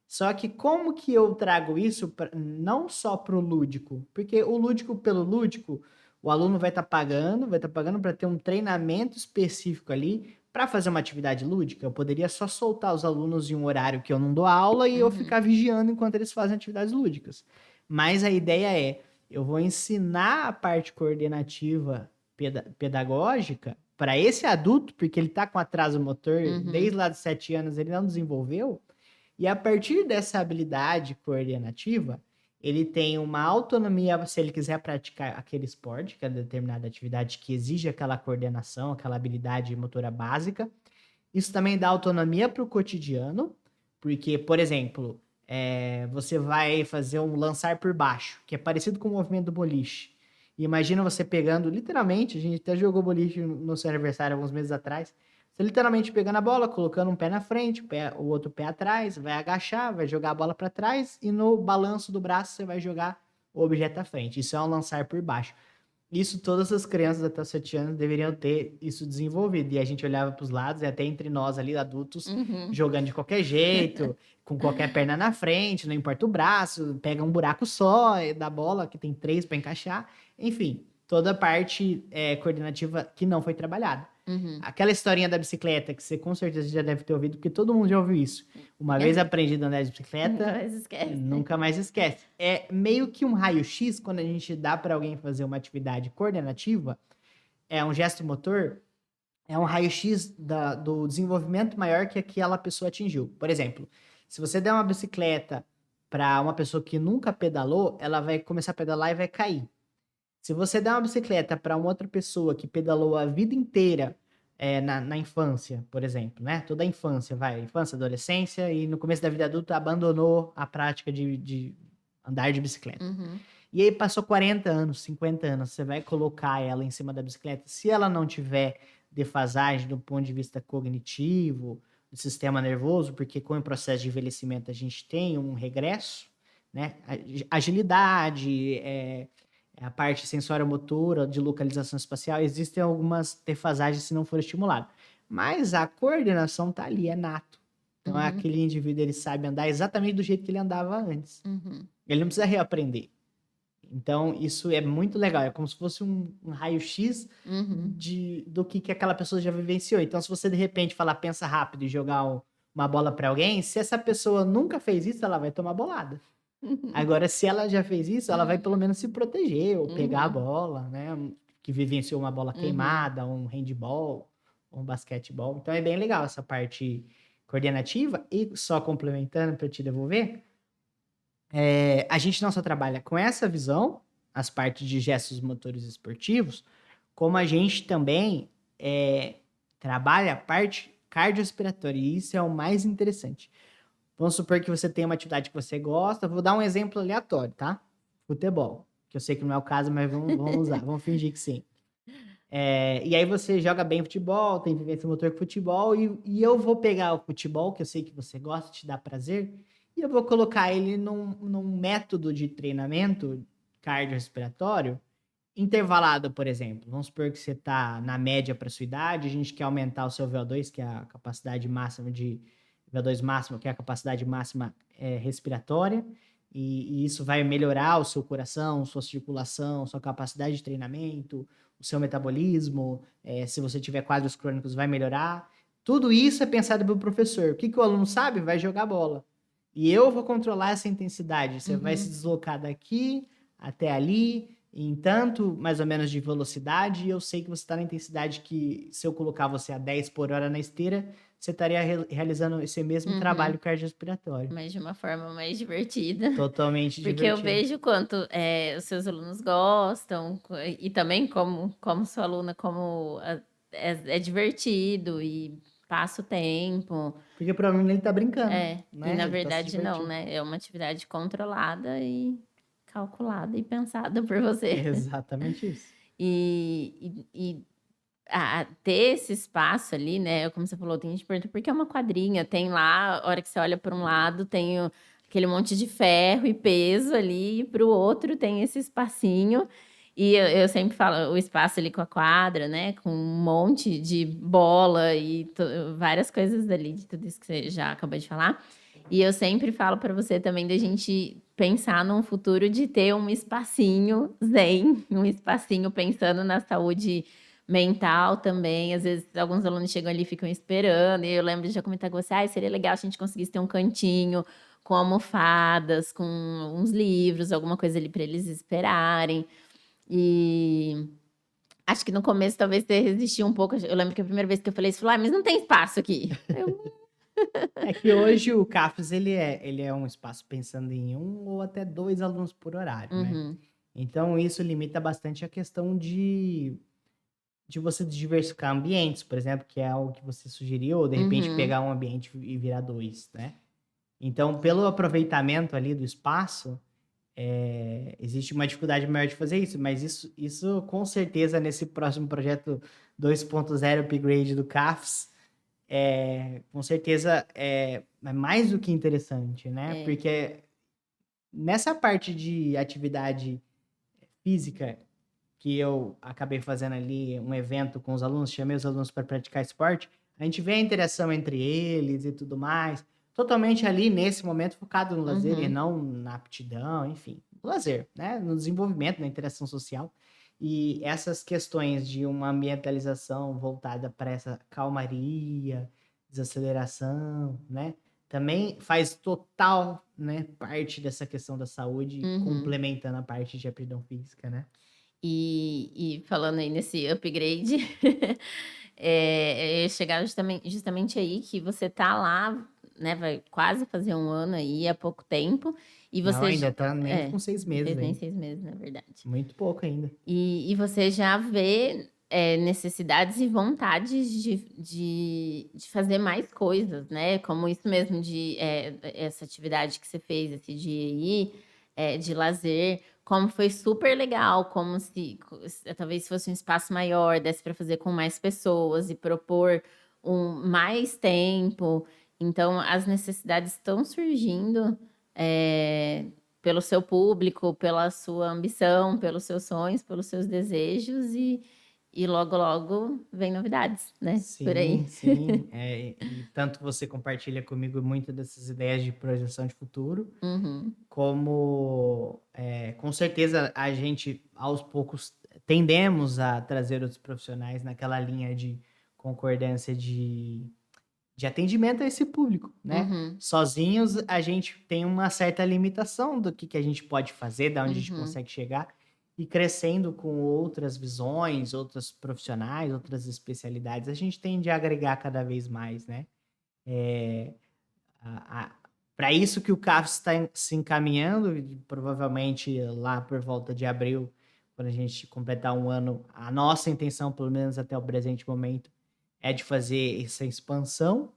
Só que como que eu trago isso não só para o lúdico? Porque o lúdico pelo lúdico, o aluno vai estar pagando para ter um treinamento específico ali para fazer uma atividade lúdica. Eu poderia só soltar os alunos em um horário que eu não dou aula e eu Uhum. ficar vigiando enquanto eles fazem atividades lúdicas. Mas a ideia é, eu vou ensinar a parte coordenativa pedagógica para esse adulto, porque ele está com atraso motor, Uhum. desde lá dos 7 anos ele não desenvolveu, e a partir dessa habilidade coordenativa, ele tem uma autonomia se ele quiser praticar aquele esporte, que é determinada atividade que exige aquela coordenação, aquela habilidade motora básica. Isso também dá autonomia para o cotidiano, porque, por exemplo, você vai fazer um lançar por baixo, que é parecido com o movimento do boliche. E imagina você pegando, literalmente, a gente até jogou boliche no seu aniversário alguns meses atrás. Você literalmente pegando a bola, colocando um pé na frente, o outro pé atrás, vai agachar, vai jogar a bola para trás e no balanço do braço você vai jogar o objeto à frente. Isso é um lançar por baixo. Isso todas as crianças até os 7 anos deveriam ter isso desenvolvido. E a gente olhava para os lados e até entre nós ali, adultos, Uhum. jogando de qualquer jeito, com qualquer perna na frente, não importa o braço, pega um buraco só da bola, que tem 3 para encaixar. Enfim, toda a parte coordenativa que não foi trabalhada. Uhum. Aquela historinha da bicicleta, que você com certeza já deve ter ouvido, porque todo mundo já ouviu isso. Uma vez aprendi a andar de Nunca bicicleta, mais esquece. nunca mais esquece. É meio que um raio-x quando a gente dá para alguém fazer uma atividade coordenativa, é um gesto motor, é um raio-x do desenvolvimento maior que aquela pessoa atingiu. Por exemplo, se você der uma bicicleta para uma pessoa que nunca pedalou, ela vai começar a pedalar e vai cair. Se você der uma bicicleta para uma outra pessoa que pedalou a vida inteira na infância, por exemplo, né? Toda a infância, vai, infância, adolescência e no começo da vida adulta abandonou a prática de andar de bicicleta. Uhum. E aí passou 40 anos, 50 anos, você vai colocar ela em cima da bicicleta. Se ela não tiver defasagem do ponto de vista cognitivo, do sistema nervoso, porque com o processo de envelhecimento a gente tem um regresso, né? Agilidade, a parte sensório-motora, de localização espacial, existem algumas defasagens se não for estimulado. Mas a coordenação tá ali, é nato. Então, Uhum. aquele indivíduo, ele sabe andar exatamente do jeito que ele andava antes. Uhum. Ele não precisa reaprender. Então, isso é muito legal. É como se fosse um raio-x Uhum. do que aquela pessoa já vivenciou. Então, se você, de repente, falar, pensa rápido e jogar uma bola para alguém, se essa pessoa nunca fez isso, ela vai tomar bolada. Agora, se ela já fez isso, ela vai pelo menos se proteger ou pegar a Uhum. bola, né? Que vivenciou uma bola Uhum. queimada, um handball, um basquetebol. Então é bem legal essa parte coordenativa. E só complementando para te devolver, a gente não só trabalha com essa visão, as partes de gestos motores esportivos, como a gente também trabalha a parte cardiorrespiratória. E isso é o mais interessante. Vamos supor que você tem uma atividade que você gosta. Vou dar um exemplo aleatório, tá? Futebol. Que eu sei que não é o caso, mas vamos usar. Vamos fingir que sim. E aí você joga bem futebol, tem vivência motor com futebol, e eu vou pegar o futebol, que eu sei que você gosta, te dá prazer, e eu vou colocar ele num método de treinamento cardiorrespiratório intervalado, por exemplo. Vamos supor que você está na média para sua idade, a gente quer aumentar o seu VO2, que é a capacidade máxima de VO2 máximo, que é a capacidade máxima respiratória, e isso vai melhorar o seu coração, sua circulação, sua capacidade de treinamento, o seu metabolismo, se você tiver quadros crônicos, vai melhorar. Tudo isso é pensado pelo professor. O que, que o aluno sabe? Vai jogar bola. E eu vou controlar essa intensidade. Você vai se Uhum. deslocar daqui até ali, em tanto mais ou menos de velocidade, e eu sei que você está na intensidade que, se eu colocar você a 10 por hora na esteira, você estaria realizando esse mesmo Uhum. trabalho cardiorrespiratório. Mas de uma forma mais divertida. Totalmente Porque eu divertido. vejo quanto, os seus alunos gostam, e também como sua aluna, como é divertido e passa o tempo. Porque provavelmente ele está brincando, E né? na Ele está se verdade não, divertindo. né, é uma atividade controlada e calculada e pensada por você. Exatamente isso. E ter esse espaço ali, né, como você falou, tem gente que pergunta: "Por que é uma quadrinha?". Tem lá, a hora que você olha para um lado, tem aquele monte de ferro e peso ali, e para o outro tem esse espacinho, E eu sempre falo, o espaço ali com a quadra, né, com um monte de bola e várias coisas ali, de tudo isso que você já acabou de falar. E eu sempre falo para você também da gente pensar num futuro de ter um espacinho zen, um espacinho pensando na saúde mental também. Às vezes, alguns alunos chegam ali e ficam esperando, e eu lembro de já comentar com você, seria legal se a gente conseguisse ter um cantinho com almofadas, com uns livros, alguma coisa ali para eles esperarem. E acho que no começo talvez você resistiu um pouco. Eu lembro que a primeira vez que eu falei isso, falou: mas não tem espaço aqui. É que hoje o CAFES ele é um espaço pensando em um ou até dois alunos por horário, né? Uhum, Então isso limita bastante a questão de você diversificar ambientes, por exemplo, que é algo que você sugeriu, ou de repente uhum, pegar um ambiente e virar dois, né? Então, pelo aproveitamento ali do espaço, existe uma dificuldade maior de fazer isso, mas isso com certeza nesse próximo projeto 2.0 upgrade do CAFES, com certeza é mais do que interessante, né? é, Porque nessa parte de atividade física que eu acabei fazendo ali um evento com os alunos, chamei os alunos para praticar esporte, a gente vê a interação entre eles e tudo mais, totalmente ali nesse momento focado no lazer e uhum, não na aptidão, enfim, no lazer, né? No desenvolvimento, na interação social. E essas questões de uma ambientalização voltada para essa calmaria, desaceleração, né? Também faz total, né, parte dessa questão da saúde, uhum. complementando a parte de aptidão física, né? E falando aí nesse upgrade, chegar justamente aí que você tá lá, né, vai quase fazer um ano aí, há pouco tempo, e Não, você ainda tá nem é, com 6 não meses fez nem ainda. 6 meses, na verdade. Muito pouco ainda. E você já vê, necessidades e vontades de fazer mais coisas, né, como isso mesmo essa atividade que você fez esse dia aí, de lazer, como foi super legal, como se talvez fosse um espaço maior, desse para fazer com mais pessoas e propor mais tempo. Então as necessidades estão surgindo, eh pelo seu público, pela sua ambição, pelos seus sonhos, pelos seus desejos e logo, logo vem novidades, né, por Sim, aí. sim. E tanto você compartilha comigo muitas dessas ideias de projeção de futuro, Uhum, como com certeza a gente aos poucos tendemos a trazer outros profissionais naquela linha de concordância de atendimento a esse público, né? uhum, Sozinhos a gente tem uma certa limitação do que a gente pode fazer, da onde a gente uhum. consegue chegar, e crescendo com outras visões, outros profissionais, outras especialidades, a gente tende a agregar cada vez mais, né? Para isso que o CAF está se encaminhando, e provavelmente lá por volta de abril, quando a gente completar um ano, a nossa intenção, pelo menos até o presente momento, é de fazer essa expansão,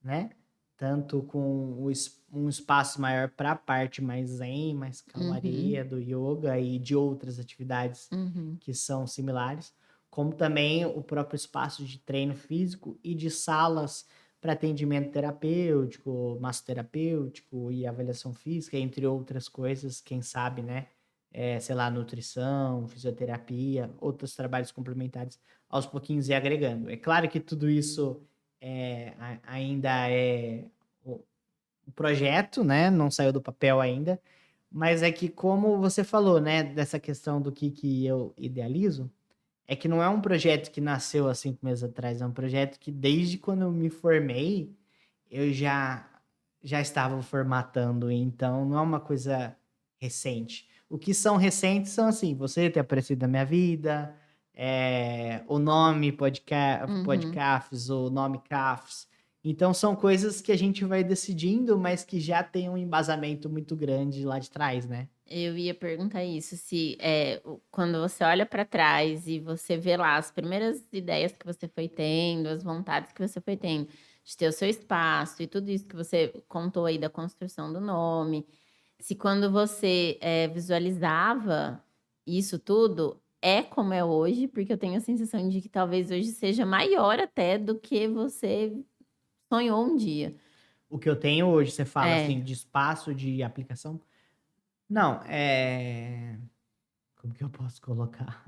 né? Tanto com um espaço maior para a parte mais zen, mais Uhum, calmaria do yoga e de outras atividades uhum, que são similares, como também o próprio espaço de treino físico e de salas para atendimento terapêutico, massoterapêutico e avaliação física, entre outras coisas, quem sabe, né? Sei lá, nutrição, fisioterapia, outros trabalhos complementares, aos pouquinhos e agregando. É claro que tudo isso ainda é o projeto, né? Não saiu do papel ainda, mas é que como você falou, né, dessa questão do que eu idealizo, é que não é um projeto que nasceu há 5 meses atrás, é um projeto que desde quando eu me formei, eu já estava formatando, então não é uma coisa recente. O que são recentes são assim, você ter aparecido na minha vida, o nome uhum. Podcafs, o nome Cafs. Então são coisas que a gente vai decidindo, mas que já tem um embasamento muito grande lá de trás, né? Eu ia perguntar isso, se, quando você olha para trás e você vê lá as primeiras ideias que você foi tendo, as vontades que você foi tendo, de ter o seu espaço e tudo isso que você contou aí da construção do nome, se quando você, visualizava isso tudo, é como é hoje, porque eu tenho a sensação de que talvez hoje seja maior até do que você sonhou um dia. O que eu tenho hoje, você fala É. assim, de espaço de aplicação? Não, como que eu posso colocar?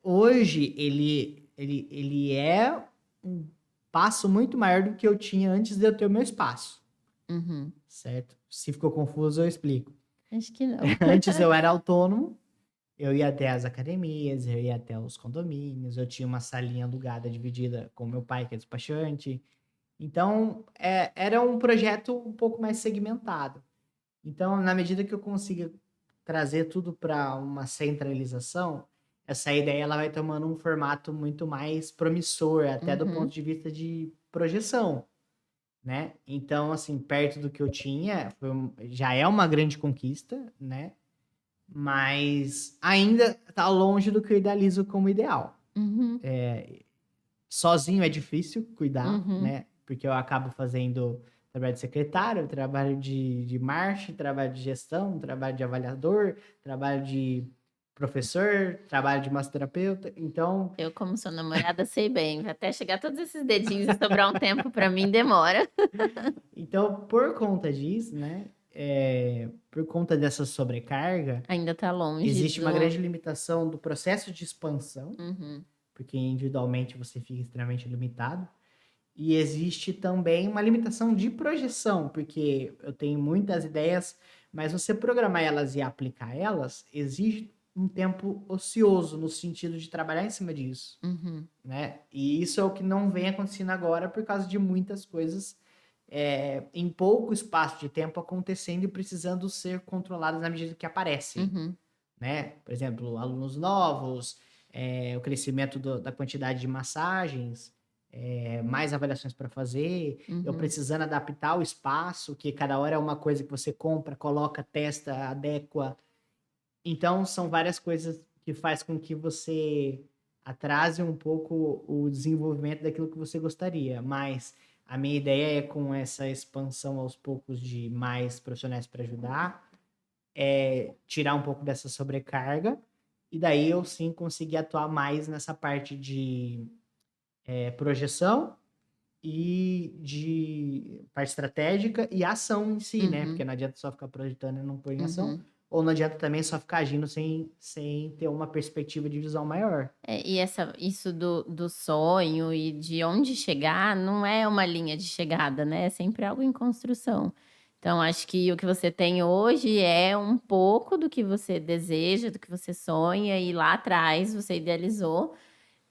Hoje ele é um passo muito maior do que eu tinha antes de eu ter o meu espaço, Uhum. certo? Se ficou confuso, eu explico. Acho que não. Antes eu era autônomo, eu ia até as academias, eu ia até os condomínios, eu tinha uma salinha alugada dividida com meu pai, que é despachante. Então, era um projeto um pouco mais segmentado. Então, na medida que eu consiga trazer tudo para uma centralização, essa ideia ela vai tomando um formato muito mais promissor, até do ponto Uhum. de vista de projeção, né? Então, assim, perto do que eu tinha, já é uma grande conquista, né? Mas ainda está longe do que eu idealizo como ideal. Uhum. Sozinho é difícil cuidar, Uhum. né? Porque eu acabo fazendo trabalho de secretário, trabalho de marketing, trabalho de gestão, trabalho de avaliador, trabalho de professor, trabalho de massoterapeuta. Então, Eu, como sua namorada, sei bem. Até chegar todos esses dedinhos e sobrar um tempo pra mim, demora. por conta disso, né? Por conta dessa sobrecarga, Ainda tá longe existe uma do. grande limitação do processo de expansão, Uhum. porque individualmente você fica extremamente limitado. E existe também uma limitação de projeção, porque eu tenho muitas ideias, mas você programar elas e aplicar elas exige um tempo ocioso, no sentido de trabalhar em cima disso, Uhum. né? E isso é o que não vem acontecendo agora por causa de muitas coisas em pouco espaço de tempo acontecendo e precisando ser controladas na medida que aparecem, Uhum. né? Por exemplo, alunos novos, o crescimento da quantidade de massagens, mais avaliações para fazer, eu Uhum. precisando adaptar o espaço, que cada hora é uma coisa que você compra, coloca, testa, adequa. Então, são várias coisas que faz com que você atrase um pouco o desenvolvimento daquilo que você gostaria. Mas a minha ideia é, com essa expansão aos poucos de mais profissionais para ajudar, tirar um pouco dessa sobrecarga, e daí eu sim conseguir atuar mais nessa parte de projeção e de parte estratégica e ação em si, né? Porque Uhum. não adianta só ficar projetando e não pôr em ação, Uhum. ou não adianta também só ficar agindo sem ter uma perspectiva de visão maior. E isso do sonho e de onde chegar não é uma linha de chegada, né? É sempre algo em construção. Então, acho que o que você tem hoje é um pouco do que você deseja, do que você sonha, e lá atrás você idealizou.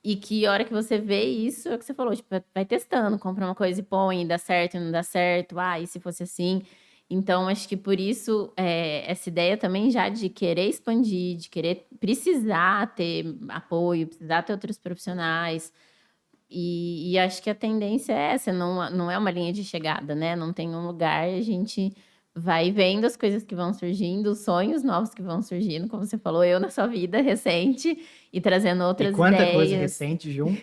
E que hora que você vê isso, é o que você falou, tipo, vai testando, compra uma coisa e põe, dá certo e não dá certo, e se fosse assim? Então acho que por isso, essa ideia também já de querer expandir, de querer precisar ter apoio, precisar ter outros profissionais, e acho que a tendência é essa, não é uma linha de chegada, né, não tem um lugar, a gente vai vendo as coisas que vão surgindo, os sonhos novos que vão surgindo, como você falou, eu na sua vida recente, e trazendo E outras quanta coisa ideias. recente junto.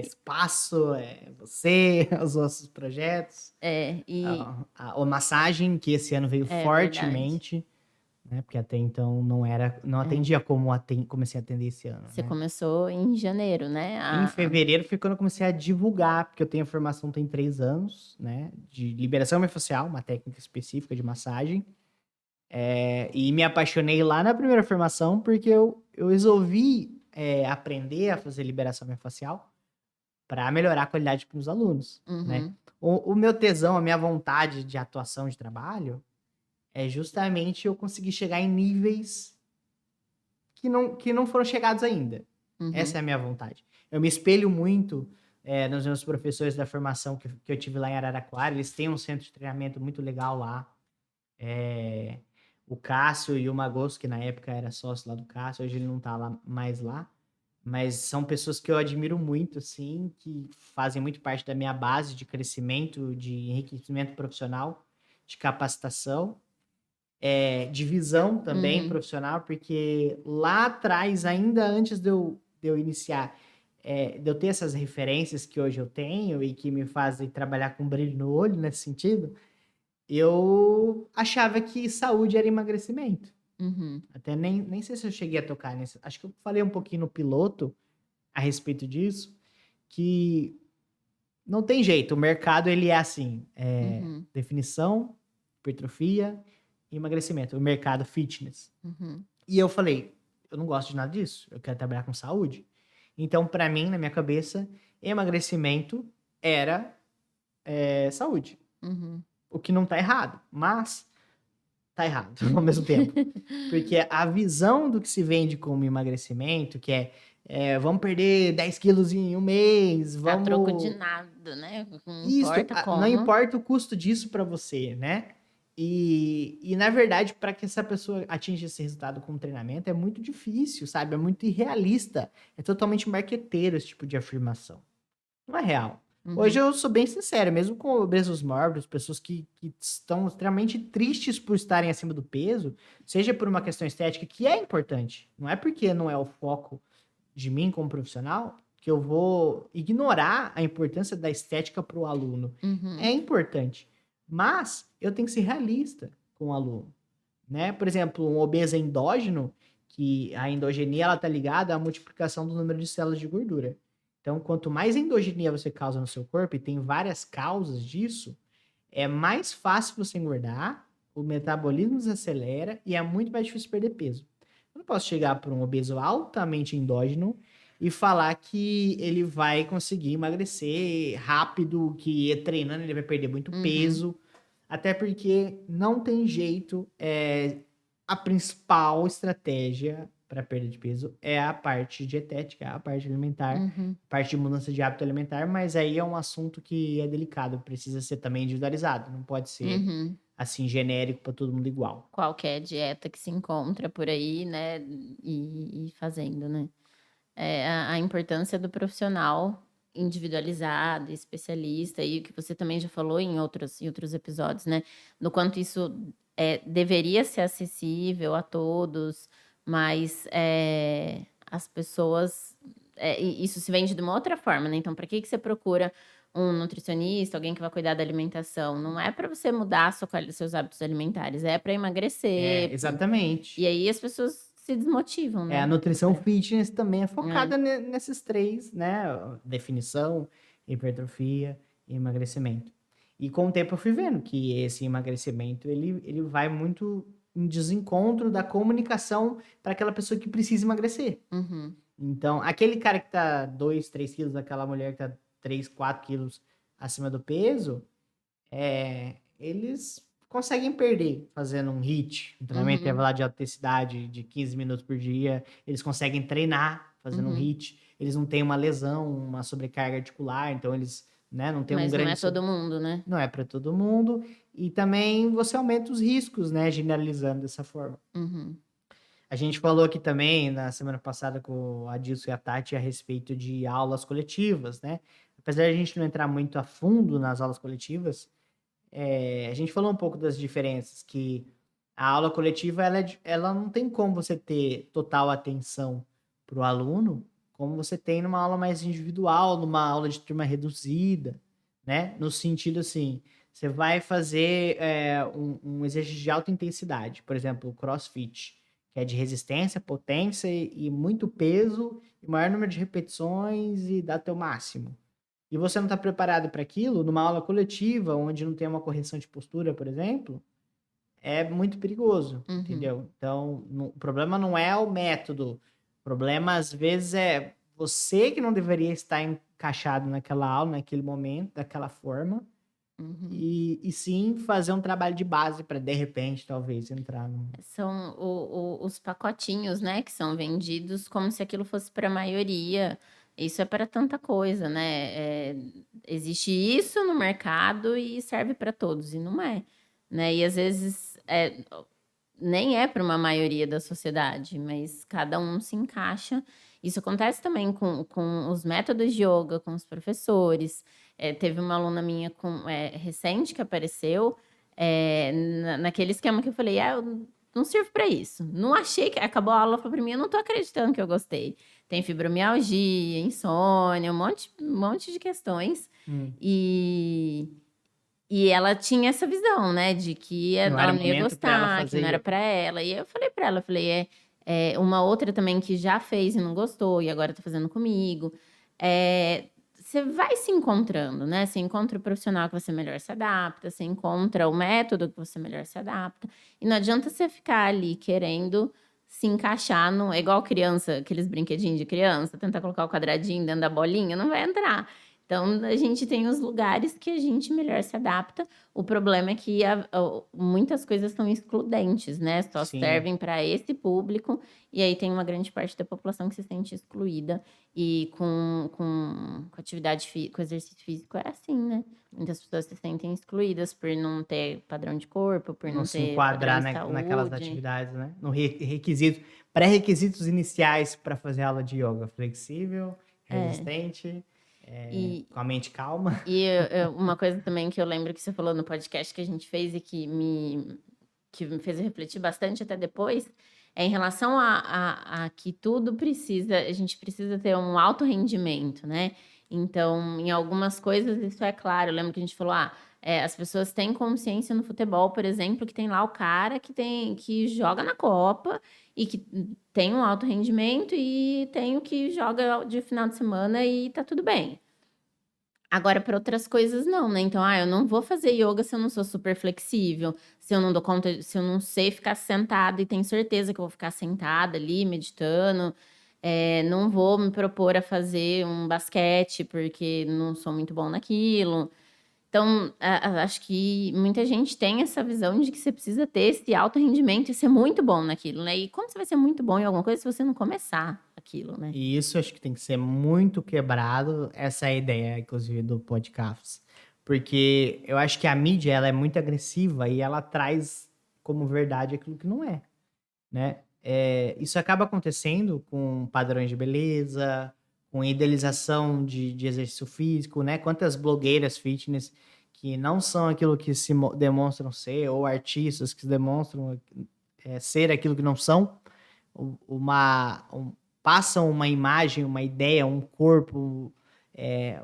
Espaço, você, os nossos projetos. É, e A massagem, que esse ano veio é verdade. fortemente, né? Porque até então não É. atendia como comecei a atender esse ano, Você né? começou em janeiro, né? Em fevereiro foi quando eu comecei a divulgar, porque eu tenho formação tem 3 anos, né? De liberação miofascial, uma técnica específica de massagem. E me apaixonei lá na primeira formação, porque eu resolvi aprender a fazer liberação miofascial para melhorar a qualidade para os alunos, né? Uhum. O meu tesão, a minha vontade de atuação de trabalho é justamente eu conseguir chegar em níveis que não foram chegados ainda. Essa Uhum. é a minha vontade. Eu me espelho muito nos meus professores da formação que eu tive lá em Araraquara. Eles têm um centro de treinamento muito legal lá. O Cássio e o Magosto, que na época era sócio lá do Cássio, hoje ele não tá mais lá. Mas são pessoas que eu admiro muito, assim, que fazem muito parte da minha base de crescimento, de enriquecimento profissional, de capacitação, de visão também Uhum. profissional, porque lá atrás, ainda antes de eu iniciar, de eu ter essas referências que hoje eu tenho e que me fazem trabalhar com brilho no olho nesse sentido, eu achava que saúde era emagrecimento. Uhum. Até nem sei se eu cheguei a tocar nisso. Acho que eu falei um pouquinho no piloto a respeito disso, que não tem jeito, o mercado ele é assim, Uhum. definição, hipertrofia e emagrecimento, o mercado fitness. Uhum. E eu falei, eu não gosto de nada disso, eu quero trabalhar com saúde. Então, para mim, na minha cabeça, emagrecimento era saúde. Uhum. O que não tá errado, mas tá errado ao mesmo tempo. Porque a visão do que se vende como emagrecimento, que vamos perder 10 quilos em um mês, A troco de vamos. nada, né? Não Isso, importa não como. importa o custo disso para você, né? E na verdade, para que essa pessoa atinja esse resultado com treinamento, é muito difícil, sabe? É muito irrealista. É totalmente marqueteiro esse tipo de afirmação. Não é real. Hoje Uhum. eu sou bem sincero, mesmo com obesos mórbidos, pessoas que estão extremamente tristes por estarem acima do peso, seja por uma questão estética, que é importante. Não é porque não é o foco de mim como profissional que eu vou ignorar a importância da estética para o aluno. É Uhum. importante. Mas eu tenho que ser realista com o aluno, né? Por exemplo, um obeso endógeno, que a endogenia ela tá ligada à multiplicação do número de células de gordura. Então, quanto mais endogenia você causa no seu corpo, e tem várias causas disso, é mais fácil você engordar, o metabolismo desacelera e é muito mais difícil perder peso. Eu não posso chegar para um obeso altamente endógeno e falar que ele vai conseguir emagrecer rápido, que treinando ele vai perder muito Uhum. peso, até porque não tem jeito. A principal estratégia para perda de peso é a parte dietética, a parte alimentar, Uhum. parte de mudança de hábito alimentar, mas aí é um assunto que é delicado, precisa ser também individualizado, não pode ser Uhum. assim genérico para todo mundo igual. Qualquer dieta que se encontra por aí, né? E fazendo, né? A importância do profissional individualizado, especialista, e o que você também já falou em outros episódios, né? No quanto isso deveria ser acessível a todos, mas as pessoas. Isso se vende de uma outra forma, né? Então, para que você procura um nutricionista, alguém que vai cuidar da alimentação? Não é para você mudar seus hábitos alimentares, é para emagrecer. E Exatamente. aí as pessoas se desmotivam, A né? nutrição fitness também é É. focada nesses três, né? Definição, hipertrofia e emagrecimento. E com o tempo eu fui vendo que esse emagrecimento ele vai muito em desencontro da comunicação para aquela pessoa que precisa emagrecer. Uhum. Então, aquele cara que tá 2, 3 quilos, aquela mulher que tá 3, 4 quilos acima do peso, eles conseguem perder fazendo um HIIT, um treinamento Uhum. intervalado de alta intensidade de 15 minutos por dia. Eles conseguem treinar fazendo um Uhum. HIIT. Eles não têm uma lesão, uma sobrecarga articular, então eles, né, não têm um Mas não é grande todo mundo, né? não é para todo mundo. E também você aumenta os riscos, né, generalizando dessa forma. Uhum. A gente falou aqui também na semana passada com a Adilson e a Tati a respeito de aulas coletivas, né? Apesar de a gente não entrar muito a fundo nas aulas coletivas, a gente falou um pouco das diferenças, que a aula coletiva ela não tem como você ter total atenção para o aluno, como você tem numa aula mais individual, numa aula de turma reduzida, né? No sentido assim, você vai fazer um exercício de alta intensidade, por exemplo, o CrossFit, que é de resistência, potência e muito peso, e maior número de repetições e dá teu máximo. E você não está preparado para aquilo, numa aula coletiva, onde não tem uma correção de postura, por exemplo, é muito perigoso, Uhum. entendeu? Então, o problema não é o método, o problema às vezes é você que não deveria estar encaixado naquela aula, naquele momento, daquela forma, Uhum. e sim fazer um trabalho de base para, de repente, talvez entrar no. São os pacotinhos, né, que são vendidos como se aquilo fosse para a maioria. Isso é para tanta coisa, né? Existe isso no mercado e serve para todos, e não é, né? E às vezes nem é para uma maioria da sociedade, mas cada um se encaixa. Isso acontece também com os métodos de yoga, com os professores. Teve uma aluna minha recente que apareceu, naquele esquema que eu falei, eu não sirvo para isso. Não achei que acabou a aula, falou para mim, eu não tô acreditando que eu gostei. Tem fibromialgia, insônia, um monte de questões. Hum, E ela tinha essa visão, né, de que não era ela o não ia momento para ela gostar, que fazer não era yoga. para ela. E eu falei para ela, falei, uma outra também que já fez e não gostou e agora tá fazendo comigo. você vai se encontrando, né? Você encontra o profissional que você melhor se adapta, você encontra o método que você melhor se adapta. E não adianta você ficar ali querendo se encaixar no. É igual criança, aqueles brinquedinhos de criança, tentar colocar o quadradinho dentro da bolinha, não vai entrar. Então, a gente tem os lugares que a gente melhor se adapta. O problema é que muitas coisas são excludentes, né? Só Sim. servem para esse público, e aí tem uma grande parte da população que se sente excluída. E com atividade com exercício físico é assim, né? Muitas pessoas se sentem excluídas por não ter padrão de corpo, por Não não se ter padrão enquadrar de naquelas saúde. atividades, né? No requisito, pré-requisitos iniciais para fazer aula de yoga. Flexível, É. resistente, E, com a mente calma. uma coisa também que eu lembro que você falou no podcast que a gente fez e que me fez refletir bastante até depois, é em relação a que tudo precisa, a gente precisa ter um alto rendimento, né? Então, em algumas coisas isso é claro. Eu lembro que a gente falou, as pessoas têm consciência no futebol, por exemplo, que tem lá o cara que joga na Copa e que tem um alto rendimento e tem o que joga de final de semana e tá tudo bem. Agora, para outras coisas, não, né? Então, eu não vou fazer yoga se eu não sou super flexível, se eu não dou conta, se eu não sei ficar sentada e tenho certeza que eu vou ficar sentada ali, meditando. Não vou me propor a fazer um basquete porque não sou muito bom naquilo. Então, acho que muita gente tem essa visão de que você precisa ter esse alto rendimento e ser muito bom naquilo, né? E como você vai ser muito bom em alguma coisa se você não começar aquilo, né? E isso acho que tem que ser muito quebrado, essa é a ideia, inclusive, do podcast. Porque eu acho que a mídia ela é muito agressiva e ela traz como verdade aquilo que não é, né? Isso acaba acontecendo com padrões de beleza, com idealização de exercício físico, né? Quantas blogueiras fitness que não são aquilo que se demonstram ser, ou artistas que se demonstram ser aquilo que não são, uma, passam uma imagem, uma ideia, um corpo,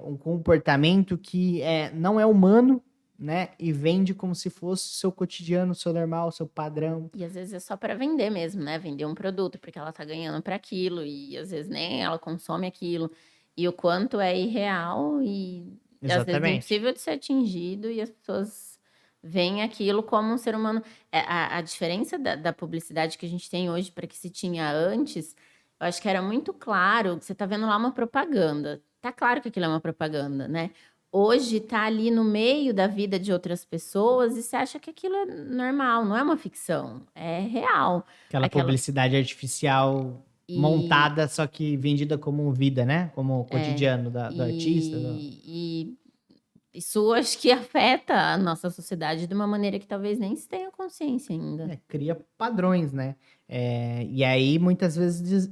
um comportamento que não é humano, né? E vende como se fosse seu cotidiano, seu normal, seu padrão. E às vezes é só para vender mesmo, né? Vender um produto, porque ela tá ganhando para aquilo, e às vezes nem ela consome aquilo. E o quanto é irreal e às vezes Exatamente. impossível de ser atingido, e as pessoas veem aquilo como um ser humano. A diferença da publicidade que a gente tem hoje para que se tinha antes, eu acho que era muito claro. Você tá vendo lá uma propaganda. Tá claro que aquilo é uma propaganda, né? Hoje tá ali no meio da vida de outras pessoas e você acha que aquilo é normal, não é uma ficção, é real. Aquela Aquela publicidade artificial e montada, só que vendida como vida, né? Como o é, cotidiano do artista. e isso acho que afeta a nossa sociedade de uma maneira que talvez nem se tenha consciência ainda. Cria padrões, né? E aí, muitas vezes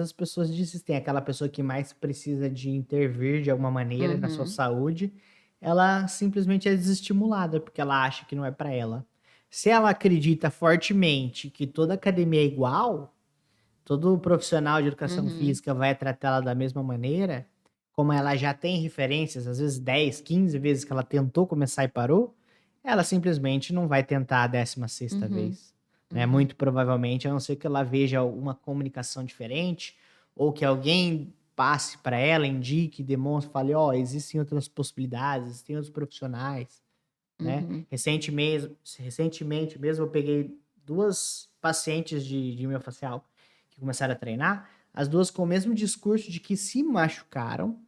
as pessoas desistem. Aquela pessoa que mais precisa de intervir de alguma maneira na sua Uhum, saúde, ela simplesmente é desestimulada, porque ela acha que não é para ela. Se ela acredita fortemente que toda academia é igual, todo profissional de educação uhum, física vai tratá-la da mesma maneira, como ela já tem referências, às vezes 10, 15 vezes que ela tentou começar e parou, ela simplesmente não vai tentar a 16ª uhum, vez, né? uhum, Muito provavelmente, a não ser que ela veja uma comunicação diferente ou que alguém passe para ela, indique, demonstre, fale, existem outras possibilidades, existem outros profissionais, né? uhum, Recentemente mesmo eu peguei duas pacientes de miofascial que começaram a treinar, as duas com o mesmo discurso de que se machucaram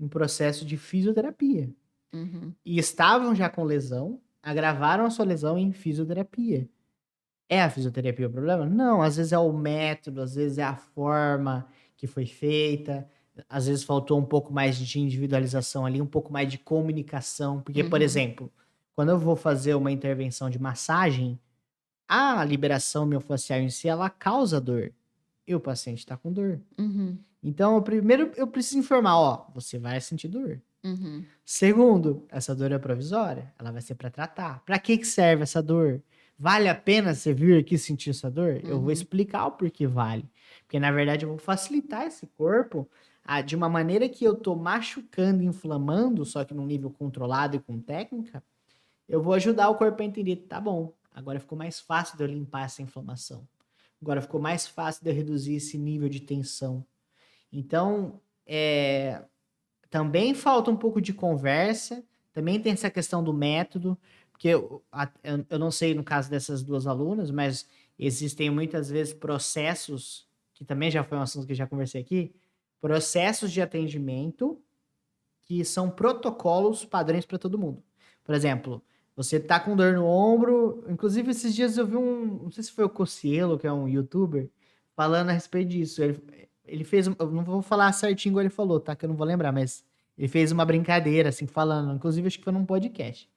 em processo de fisioterapia uhum, e estavam já com lesão, agravaram a sua lesão em fisioterapia. É a fisioterapia o problema? Não, às vezes é o método, às vezes é a forma que foi feita, às vezes faltou um pouco mais de individualização ali, um pouco mais de comunicação, porque, por uhum, exemplo, quando eu vou fazer uma intervenção de massagem, a liberação miofascial em si, ela causa dor. E o paciente está com dor. uhum, Então, primeiro eu preciso informar, você vai sentir dor. uhum, Segundo, essa dor é provisória, ela vai ser para tratar. Para que serve essa dor? Vale a pena você vir aqui sentir essa dor? Eu vou uhum, explicar o porquê vale. Porque na verdade eu vou facilitar esse corpo de uma maneira que eu tô machucando, inflamando, só que num nível controlado e com técnica, eu vou ajudar o corpo a entender, tá bom, agora ficou mais fácil de eu limpar essa inflamação. Agora ficou mais fácil de eu reduzir esse nível de tensão. Então, também falta um pouco de conversa, também tem essa questão do método, porque eu não sei no caso dessas duas alunas, mas existem muitas vezes processos, que também já foi um assunto que eu já conversei aqui, processos de atendimento que são protocolos padrões para todo mundo. Por exemplo, você tá com dor no ombro, inclusive esses dias eu vi não sei se foi o Cocielo, que é um youtuber, falando a respeito disso. Ele fez, eu não vou falar certinho igual ele falou, tá? Que eu não vou lembrar, mas ele fez uma brincadeira, assim, falando, inclusive acho que foi num podcast.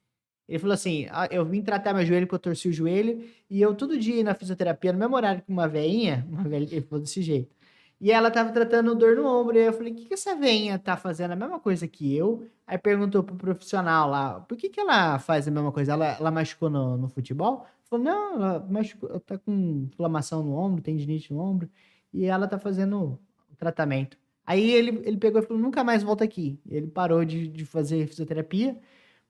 Ele falou assim: eu vim tratar meu joelho porque eu torci o joelho, e eu todo dia ia na fisioterapia, no mesmo horário que uma veinha, uma velha, ele falou desse jeito. E ela tava tratando dor no ombro, e aí eu falei: o que que essa veinha tá fazendo a mesma coisa que eu? Aí perguntou pro profissional lá: por que que ela faz a mesma coisa? Ela machucou no futebol? Falou: não, ela machucou, ela tá com inflamação no ombro, tendinite no ombro, e ela tá fazendo o tratamento. Aí ele pegou e falou: nunca mais volta aqui. Ele parou de fazer fisioterapia,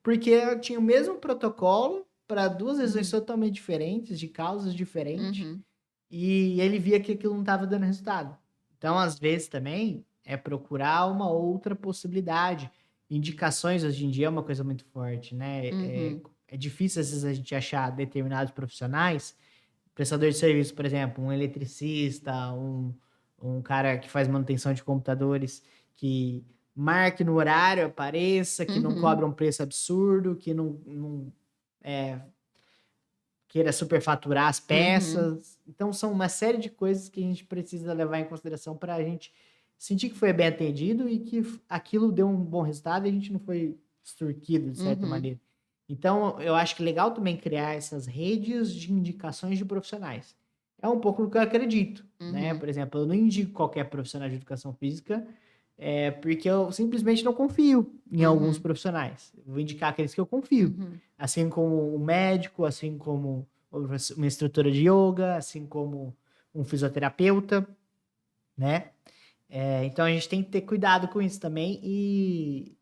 porque eu tinha o mesmo protocolo para duas lesões Uhum. totalmente diferentes, de causas diferentes, Uhum. e ele via que aquilo não estava dando resultado. Então, às vezes também é procurar uma outra possibilidade. Indicações hoje em dia é uma coisa muito forte, né? Uhum. É difícil às vezes a gente achar determinados profissionais, prestador de serviço, por exemplo, um eletricista, um cara que faz manutenção de computadores, que marque no horário, apareça, que não Uhum. cobra um preço absurdo, que não é, queira superfaturar as Uhum. peças. Então, são uma série de coisas que a gente precisa levar em consideração para a gente sentir que foi bem atendido e que aquilo deu um bom resultado e a gente não foi extorquido, de certa Uhum. maneira. Então, eu acho que é legal também criar essas redes de indicações de profissionais. É um pouco no que eu acredito, né? Uhum. Por exemplo, eu não indico qualquer profissional de educação física, porque eu simplesmente não confio em alguns Uhum. profissionais. Eu vou indicar aqueles que eu confio. Uhum. Assim como um médico, assim como uma instrutora de yoga, assim como um fisioterapeuta, né? Então a gente tem que ter cuidado com isso também e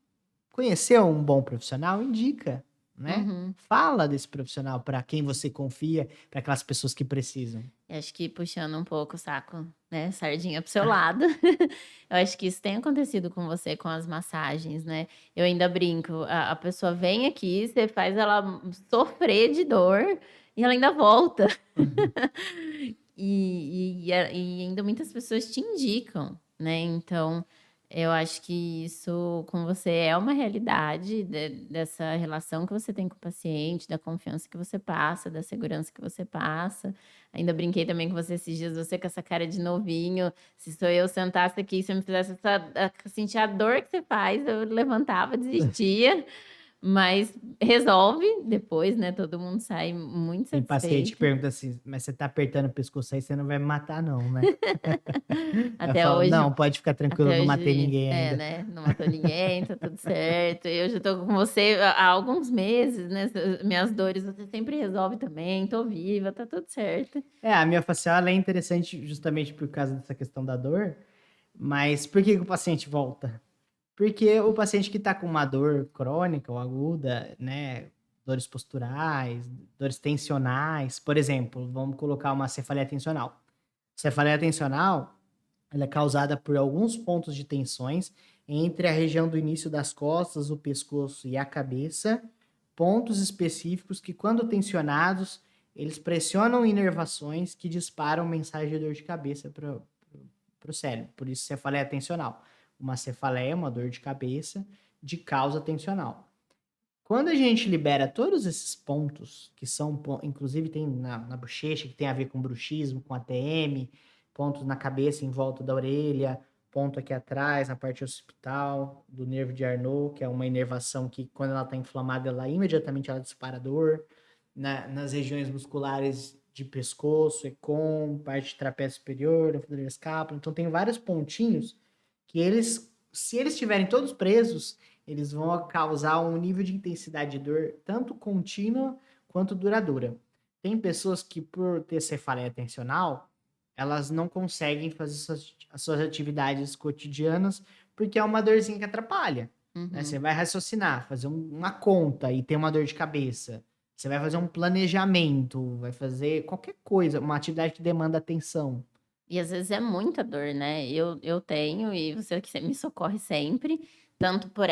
conhecer um bom profissional indica, né? Uhum. Fala desse profissional para quem você confia, para aquelas pessoas que precisam. E acho que puxando um pouco o saco, né, sardinha pro seu lado, eu acho que isso tem acontecido com você com as massagens, né. Eu ainda brinco, a pessoa vem aqui, você faz ela sofrer de dor e ela ainda volta. Uhum. E ainda muitas pessoas te indicam, né, então eu acho que isso com você é uma realidade dessa relação que você tem com o paciente, da confiança que você passa, da segurança que você passa. Ainda brinquei também com você esses dias, você com essa cara de novinho, se sou eu sentasse aqui e você me fizesse sentir a dor que você faz, eu levantava, desistia. Mas resolve depois, né, todo mundo sai muito Tem paciente que satisfeito. pergunta assim: mas você tá apertando o pescoço aí, você não vai me matar, não, né? Eu Até falo: hoje não, pode ficar tranquilo, eu até não matei hoje ninguém é, ainda. né, não matou ninguém, tá tudo certo. E eu já tô com você há alguns meses, né, minhas dores você sempre resolve também, tô viva, tá tudo certo. A miofascial ela é interessante justamente por causa dessa questão da dor, mas por que que o paciente volta? Porque o paciente que está com uma dor crônica ou aguda, né, dores posturais, dores tensionais, por exemplo, vamos colocar uma cefaleia tensional. Cefaleia tensional, ela é causada por alguns pontos de tensões entre a região do início das costas, o pescoço e a cabeça, pontos específicos que, quando tensionados, eles pressionam inervações que disparam mensagem de dor de cabeça para o cérebro. Por isso, cefaleia tensional. Uma cefaleia é uma dor de cabeça de causa tensional. Quando a gente libera todos esses pontos, que são, inclusive tem na bochecha, que tem a ver com bruxismo, com ATM, pontos na cabeça em volta da orelha, ponto aqui atrás, na parte occipital, do nervo de Arnold, que é uma inervação que, quando ela está inflamada, ela imediatamente ela dispara dor. Nas regiões musculares de pescoço, ecom, parte de trapézio superior, da escápula. Então, tem vários pontinhos que eles, se eles estiverem todos presos, eles vão causar um nível de intensidade de dor tanto contínua quanto duradoura. Tem pessoas que, por ter cefaleia tensional, elas não conseguem fazer as suas atividades cotidianas porque é uma dorzinha que atrapalha. Né? Você Uhum. vai raciocinar, fazer uma conta e tem uma dor de cabeça. Você vai fazer um planejamento, vai fazer qualquer coisa, uma atividade que demanda atenção. E às vezes é muita dor, né. Eu tenho e você que me socorre sempre, Tanto por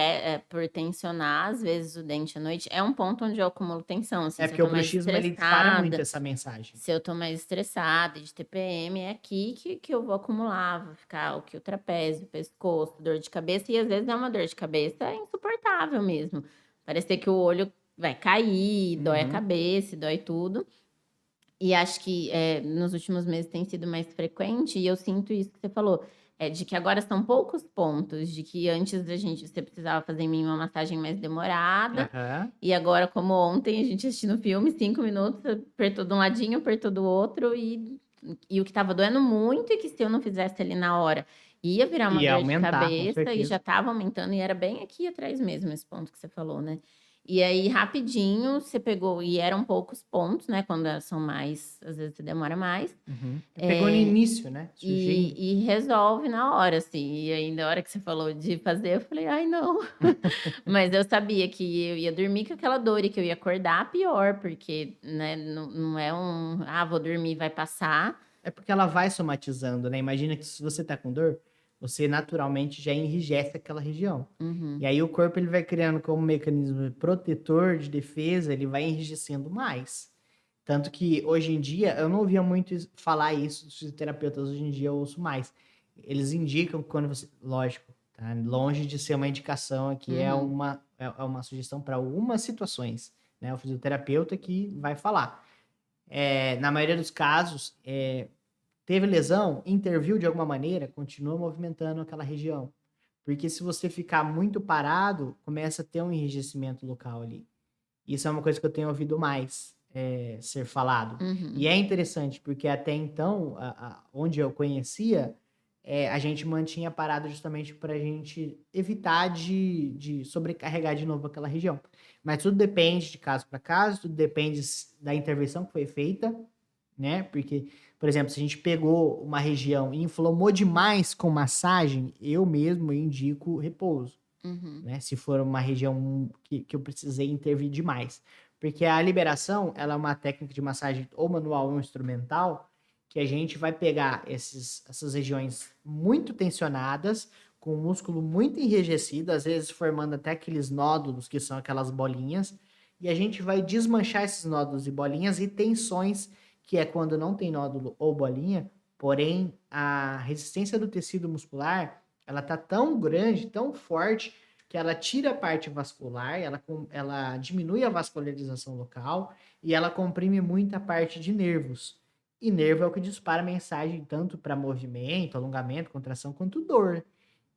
tensionar, às vezes, o dente à noite, é um ponto onde eu acumulo tensão, assim, É se eu porque o tô mais bruxismo ele dispara muito estressada essa mensagem. se eu tô mais estressada de TPM, é aqui que eu vou acumular, vou ficar aqui o trapézio, o pescoço, dor de cabeça, e às vezes é uma dor de cabeça insuportável mesmo. Parecer que o olho vai cair, dói a Uhum. cabeça, dói tudo. E acho que, nos últimos meses tem sido mais frequente, e eu sinto isso que você falou, de que agora são poucos pontos, de que antes você precisava fazer em mim uma massagem mais demorada, Aham. e agora, como ontem, a gente assistindo filme, 5 minutos, apertou de um ladinho, apertou do outro, e o que estava doendo muito, e que se eu não fizesse ali na hora, ia virar uma Ia dor de aumentar, com cabeça, e já certeza. estava aumentando, e era bem aqui atrás mesmo, esse ponto que você falou, né. E aí, rapidinho, você pegou e eram poucos pontos, né, quando são mais às vezes você demora mais, Uhum. Pegou no eh, início, né, surgindo. e resolve na hora, assim. E aí, na hora que você falou de fazer, eu falei: "Ai, não". Mas eu sabia que eu ia dormir com aquela dor e que eu ia acordar pior, porque, né, não é "Ah, vou dormir, vai passar". É porque ela vai somatizando, né, imagina que se você tá com dor, você naturalmente já enrijece aquela região. E Uhum, aí o corpo ele vai criando como mecanismo protetor de defesa, ele vai enrijecendo mais. Tanto que hoje em dia, eu não ouvia muito falar isso dos fisioterapeutas, hoje em dia eu ouço mais. Eles indicam que quando você, lógico, tá longe de ser uma indicação aqui, uhum, é uma sugestão para algumas situações, né, o fisioterapeuta que vai falar. Na maioria dos casos, teve lesão, interviu de alguma maneira, continua movimentando aquela região. Porque se você ficar muito parado, começa a ter um enrijecimento local ali. Isso é uma coisa que eu tenho ouvido mais ser falado. E uhum, é interessante, porque até então, onde eu conhecia, a gente mantinha parado justamente para a gente evitar de sobrecarregar de novo aquela região. Mas tudo depende de caso para caso, tudo depende da intervenção que foi feita, né? Porque, por exemplo, se a gente pegou uma região e inflamou demais com massagem, eu mesmo indico repouso, uhum, né? Se for uma região que eu precisei intervir demais. Porque a liberação, ela é uma técnica de massagem ou manual ou instrumental, que a gente vai pegar essas regiões muito tensionadas, com o músculo muito enrijecido, às vezes formando até aqueles nódulos, que são aquelas bolinhas, e a gente vai desmanchar esses nódulos e bolinhas e tensões, que é quando não tem nódulo ou bolinha, porém a resistência do tecido muscular, ela tá tão grande, tão forte, que ela tira a parte vascular, ela diminui a vascularização local e ela comprime muito a parte de nervos. E nervo é o que dispara a mensagem tanto para movimento, alongamento, contração, quanto dor.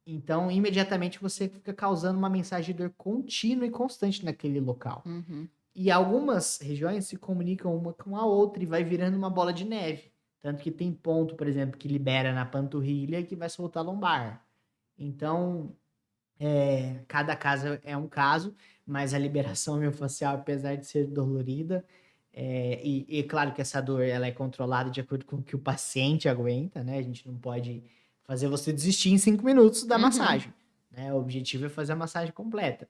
Então, imediatamente você fica causando uma mensagem de dor contínua e constante naquele local. uhum. E algumas regiões se comunicam uma com a outra e vai virando uma bola de neve. Tanto que tem ponto, por exemplo, que libera na panturrilha que vai soltar a lombar. Então, cada caso é um caso, mas a liberação miofascial, apesar de ser dolorida, e claro que essa dor ela é controlada de acordo com o que o paciente aguenta, né? A gente não pode fazer você desistir em 5 minutos da Uhum. massagem, né? O objetivo é fazer a massagem completa.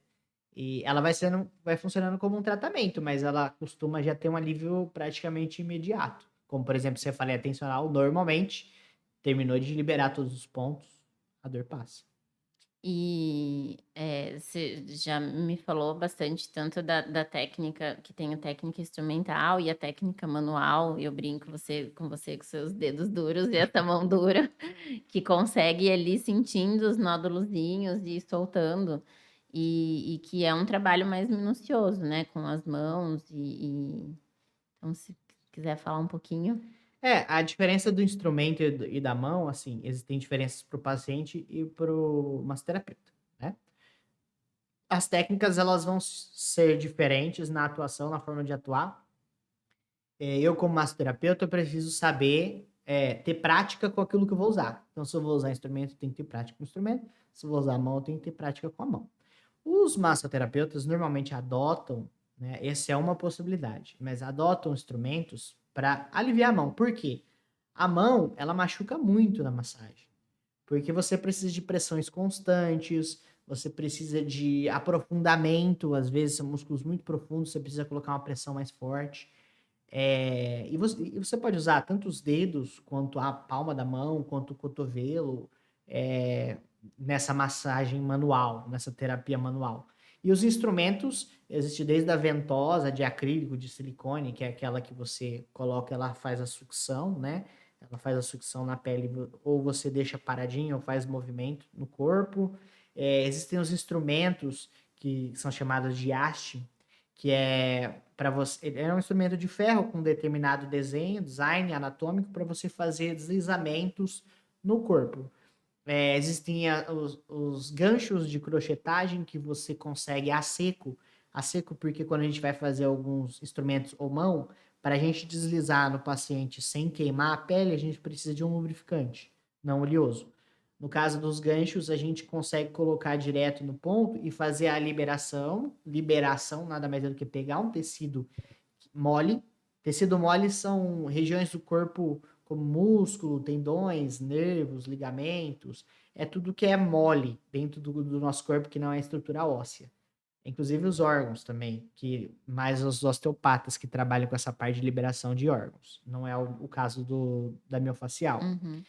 E ela vai funcionando como um tratamento, mas ela costuma já ter um alívio praticamente imediato. Como, por exemplo, você falei, a tensional, normalmente, terminou de liberar todos os pontos, a dor passa. E, você já me falou bastante tanto da técnica que tem a técnica instrumental e a técnica manual, e eu brinco com seus dedos duros e essa mão dura, que consegue ir ali sentindo os nódulozinhos e ir soltando, e que é um trabalho mais minucioso, né, com as mãos então se quiser falar um pouquinho. A diferença do instrumento e da mão, assim, existem diferenças para o paciente e para o massoterapeuta, né. As técnicas, elas vão ser diferentes na atuação, na forma de atuar. Eu como massoterapeuta, eu preciso saber, ter prática com aquilo que eu vou usar. Então, se eu vou usar instrumento, eu tenho que ter prática com o instrumento, se eu vou usar a mão, eu tenho que ter prática com a mão. Os massoterapeutas normalmente adotam, né, essa é uma possibilidade, mas adotam instrumentos para aliviar a mão. Por quê? A mão, ela machuca muito na massagem, porque você precisa de pressões constantes, você precisa de aprofundamento, às vezes são músculos muito profundos, você precisa colocar uma pressão mais forte. E você pode usar tanto os dedos, quanto a palma da mão, quanto o cotovelo, nessa massagem manual, nessa terapia manual. E os instrumentos, existe desde a ventosa de acrílico, de silicone, que é aquela que você coloca, ela faz a sucção, né? Ela faz a sucção na pele, ou você deixa paradinho, ou faz movimento no corpo. Existem os instrumentos que são chamados de haste, que é para você, ele é um instrumento de ferro com determinado desenho, design anatômico para você fazer deslizamentos no corpo. Existem os ganchos de crochetagem que você consegue a seco porque quando a gente vai fazer alguns instrumentos ou mão, para a gente deslizar no paciente sem queimar a pele, a gente precisa de um lubrificante, não oleoso. No caso dos ganchos, a gente consegue colocar direto no ponto e fazer a liberação. Liberação nada mais é do que pegar um tecido mole. Tecido mole são regiões do corpo como músculo, tendões, nervos, ligamentos. É tudo que é mole dentro do nosso corpo que não é estrutura óssea. Inclusive os órgãos também, que mais os osteopatas que trabalham com essa parte de liberação de órgãos. Não é o caso da miofascial. Uhum.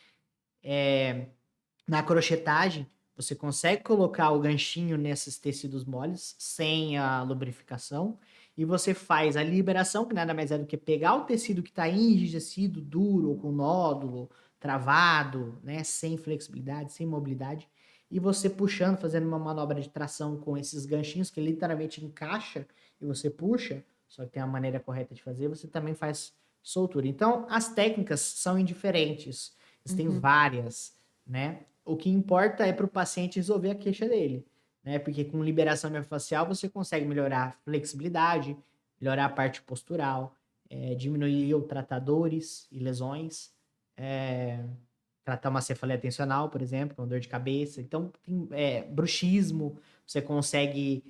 Na crochetagem, você consegue colocar o ganchinho nesses tecidos moles sem a lubrificação e você faz a liberação, que nada mais é do que pegar o tecido que está enrijecido, duro, ou com nódulo, travado, né, sem flexibilidade, sem mobilidade, e você puxando, fazendo uma manobra de tração com esses ganchinhos que literalmente encaixa e você puxa, só que tem a maneira correta de fazer, você também faz soltura. Então, as técnicas são indiferentes, existem Uhum. várias, né? O que importa é para o paciente resolver a queixa dele, né? Porque com liberação miofascial você consegue melhorar a flexibilidade, melhorar a parte postural, diminuir ou tratar dores e lesões, é, tratar uma cefaleia tensional, por exemplo, com dor de cabeça. Então, tem, bruxismo, você consegue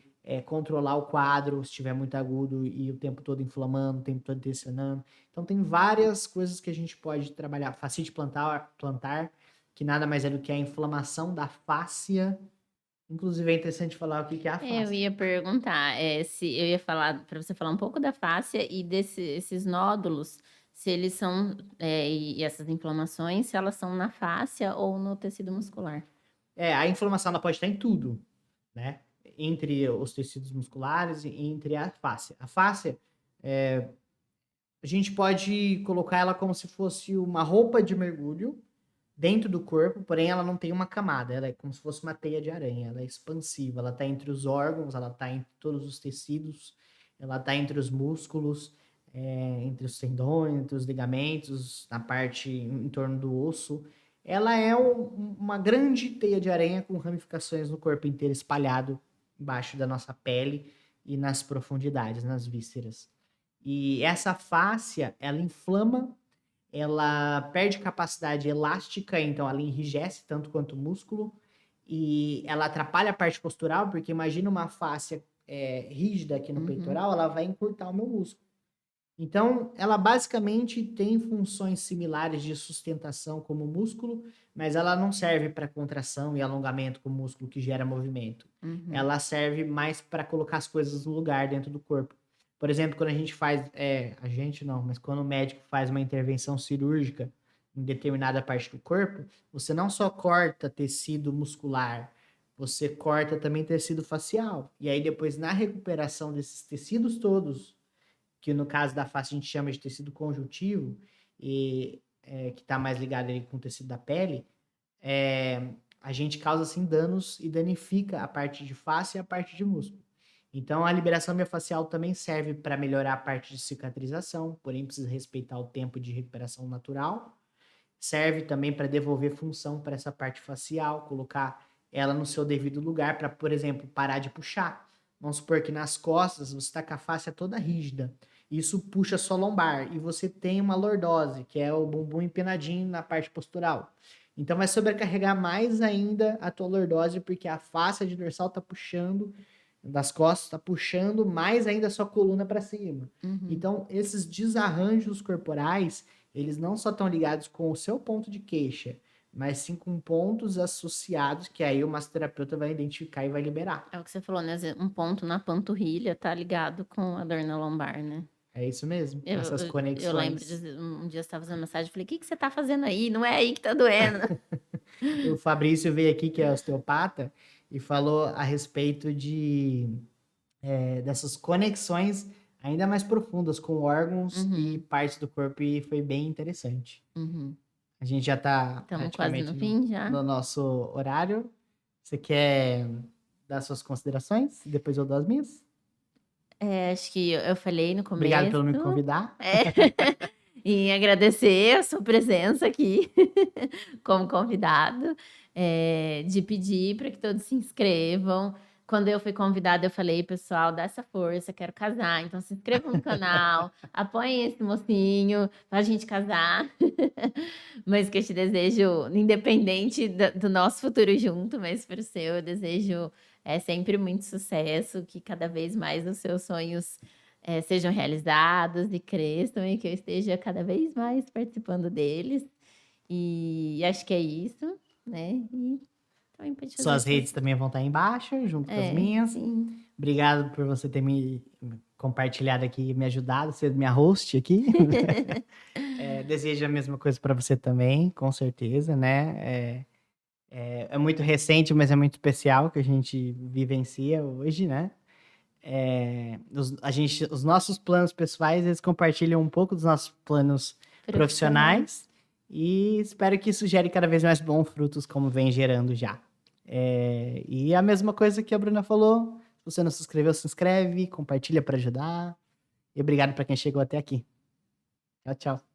controlar o quadro se estiver muito agudo e o tempo todo inflamando, o tempo todo tensionando. Então, tem várias coisas que a gente pode trabalhar. Fascite plantar que nada mais é do que a inflamação da fáscia. Inclusive, é interessante falar o que que é a Eu fáscia. ia perguntar, se eu ia falar para você falar um pouco da fáscia e esses nódulos, se eles são, e essas inflamações, se elas são na fáscia ou no tecido muscular. A inflamação ela pode estar em tudo, né? Entre os tecidos musculares e entre a fáscia. A fáscia, a gente pode colocar ela como se fosse uma roupa de mergulho dentro do corpo, porém ela não tem uma camada, ela é como se fosse uma teia de aranha, ela é expansiva, ela está entre os órgãos, ela está entre todos os tecidos, ela está entre os músculos, entre os tendões, entre os ligamentos, na parte em torno do osso. Ela é uma grande teia de aranha com ramificações no corpo inteiro, espalhado embaixo da nossa pele e nas profundidades, nas vísceras. E essa fáscia, ela inflama, ela perde capacidade elástica, então ela enrijece tanto quanto o músculo, e ela atrapalha a parte postural, porque imagina uma fáscia rígida aqui no Uhum. peitoral, ela vai encurtar o meu músculo. Então, ela basicamente tem funções similares de sustentação como o músculo, mas ela não serve para contração e alongamento como o músculo que gera movimento. Uhum. Ela serve mais para colocar as coisas no lugar dentro do corpo. Por exemplo, quando a gente faz, a gente não, mas quando o médico faz uma intervenção cirúrgica em determinada parte do corpo, você não só corta tecido muscular, você corta também tecido facial. E aí depois na recuperação desses tecidos todos que no caso da face a gente chama de tecido conjuntivo, que está mais ligado ali com o tecido da pele, a gente causa assim danos e danifica a parte de face e a parte de músculo. Então a liberação miofascial também serve para melhorar a parte de cicatrização, porém precisa respeitar o tempo de recuperação natural. Serve também para devolver função para essa parte facial, colocar ela no seu devido lugar para, por exemplo, parar de puxar. Vamos supor que nas costas você está com a face toda rígida. Isso puxa a sua lombar e você tem uma lordose, que é o bumbum empinadinho na parte postural. Então vai sobrecarregar mais ainda a tua lordose, porque a face de dorsal está puxando, das costas está puxando mais ainda a sua coluna para cima. Uhum. Então, esses desarranjos corporais, eles não só estão ligados com o seu ponto de queixa, mas sim com pontos associados que aí o massoterapeuta vai identificar e vai liberar. É o que você falou, né, um ponto na panturrilha tá ligado com a dor na lombar, né. É isso mesmo, Eu essas eu lembro conexões. um dia eu estava fazendo massagem, eu falei: "Que você tá fazendo aí? Não é aí que tá doendo". O Fabrício veio aqui, que é osteopata, e falou a respeito dessas conexões ainda mais profundas com órgãos e Uhum, partes do corpo, e foi bem interessante. uhum. A gente já está Estamos quase praticamente no fim já. no nosso horário. Você quer dar suas considerações? Depois eu dou as minhas? Acho que eu falei no Obrigado começo. pelo me convidar. É, em agradecer a sua presença aqui como convidado, de pedir para que todos se inscrevam. Quando eu fui convidada, eu falei, pessoal, dá essa força, quero casar, então se inscrevam no canal, apoiem esse mocinho para a gente casar. Mas que eu te desejo, independente do nosso futuro junto, mas para o seu, eu desejo sempre muito sucesso, que cada vez mais os seus sonhos sejam realizados e cresçam e que eu esteja cada vez mais participando deles. E acho que é isso, né? E também pode fazer Suas suas... redes também vão estar aí embaixo, junto com as minhas. Sim. Obrigado por você ter me compartilhado aqui, me ajudado, ser minha host aqui. Desejo a mesma coisa para você também, com certeza, né? É muito recente, mas é muito especial que a gente vivencia hoje, né? Os nossos planos pessoais, eles compartilham um pouco dos nossos planos Profissional. profissionais, e espero que isso gere cada vez mais bons frutos, como vem gerando já. E a mesma coisa que a Bruna falou, se você não se inscreveu, se inscreve, compartilha para ajudar. E obrigado para quem chegou até aqui. Tchau, tchau.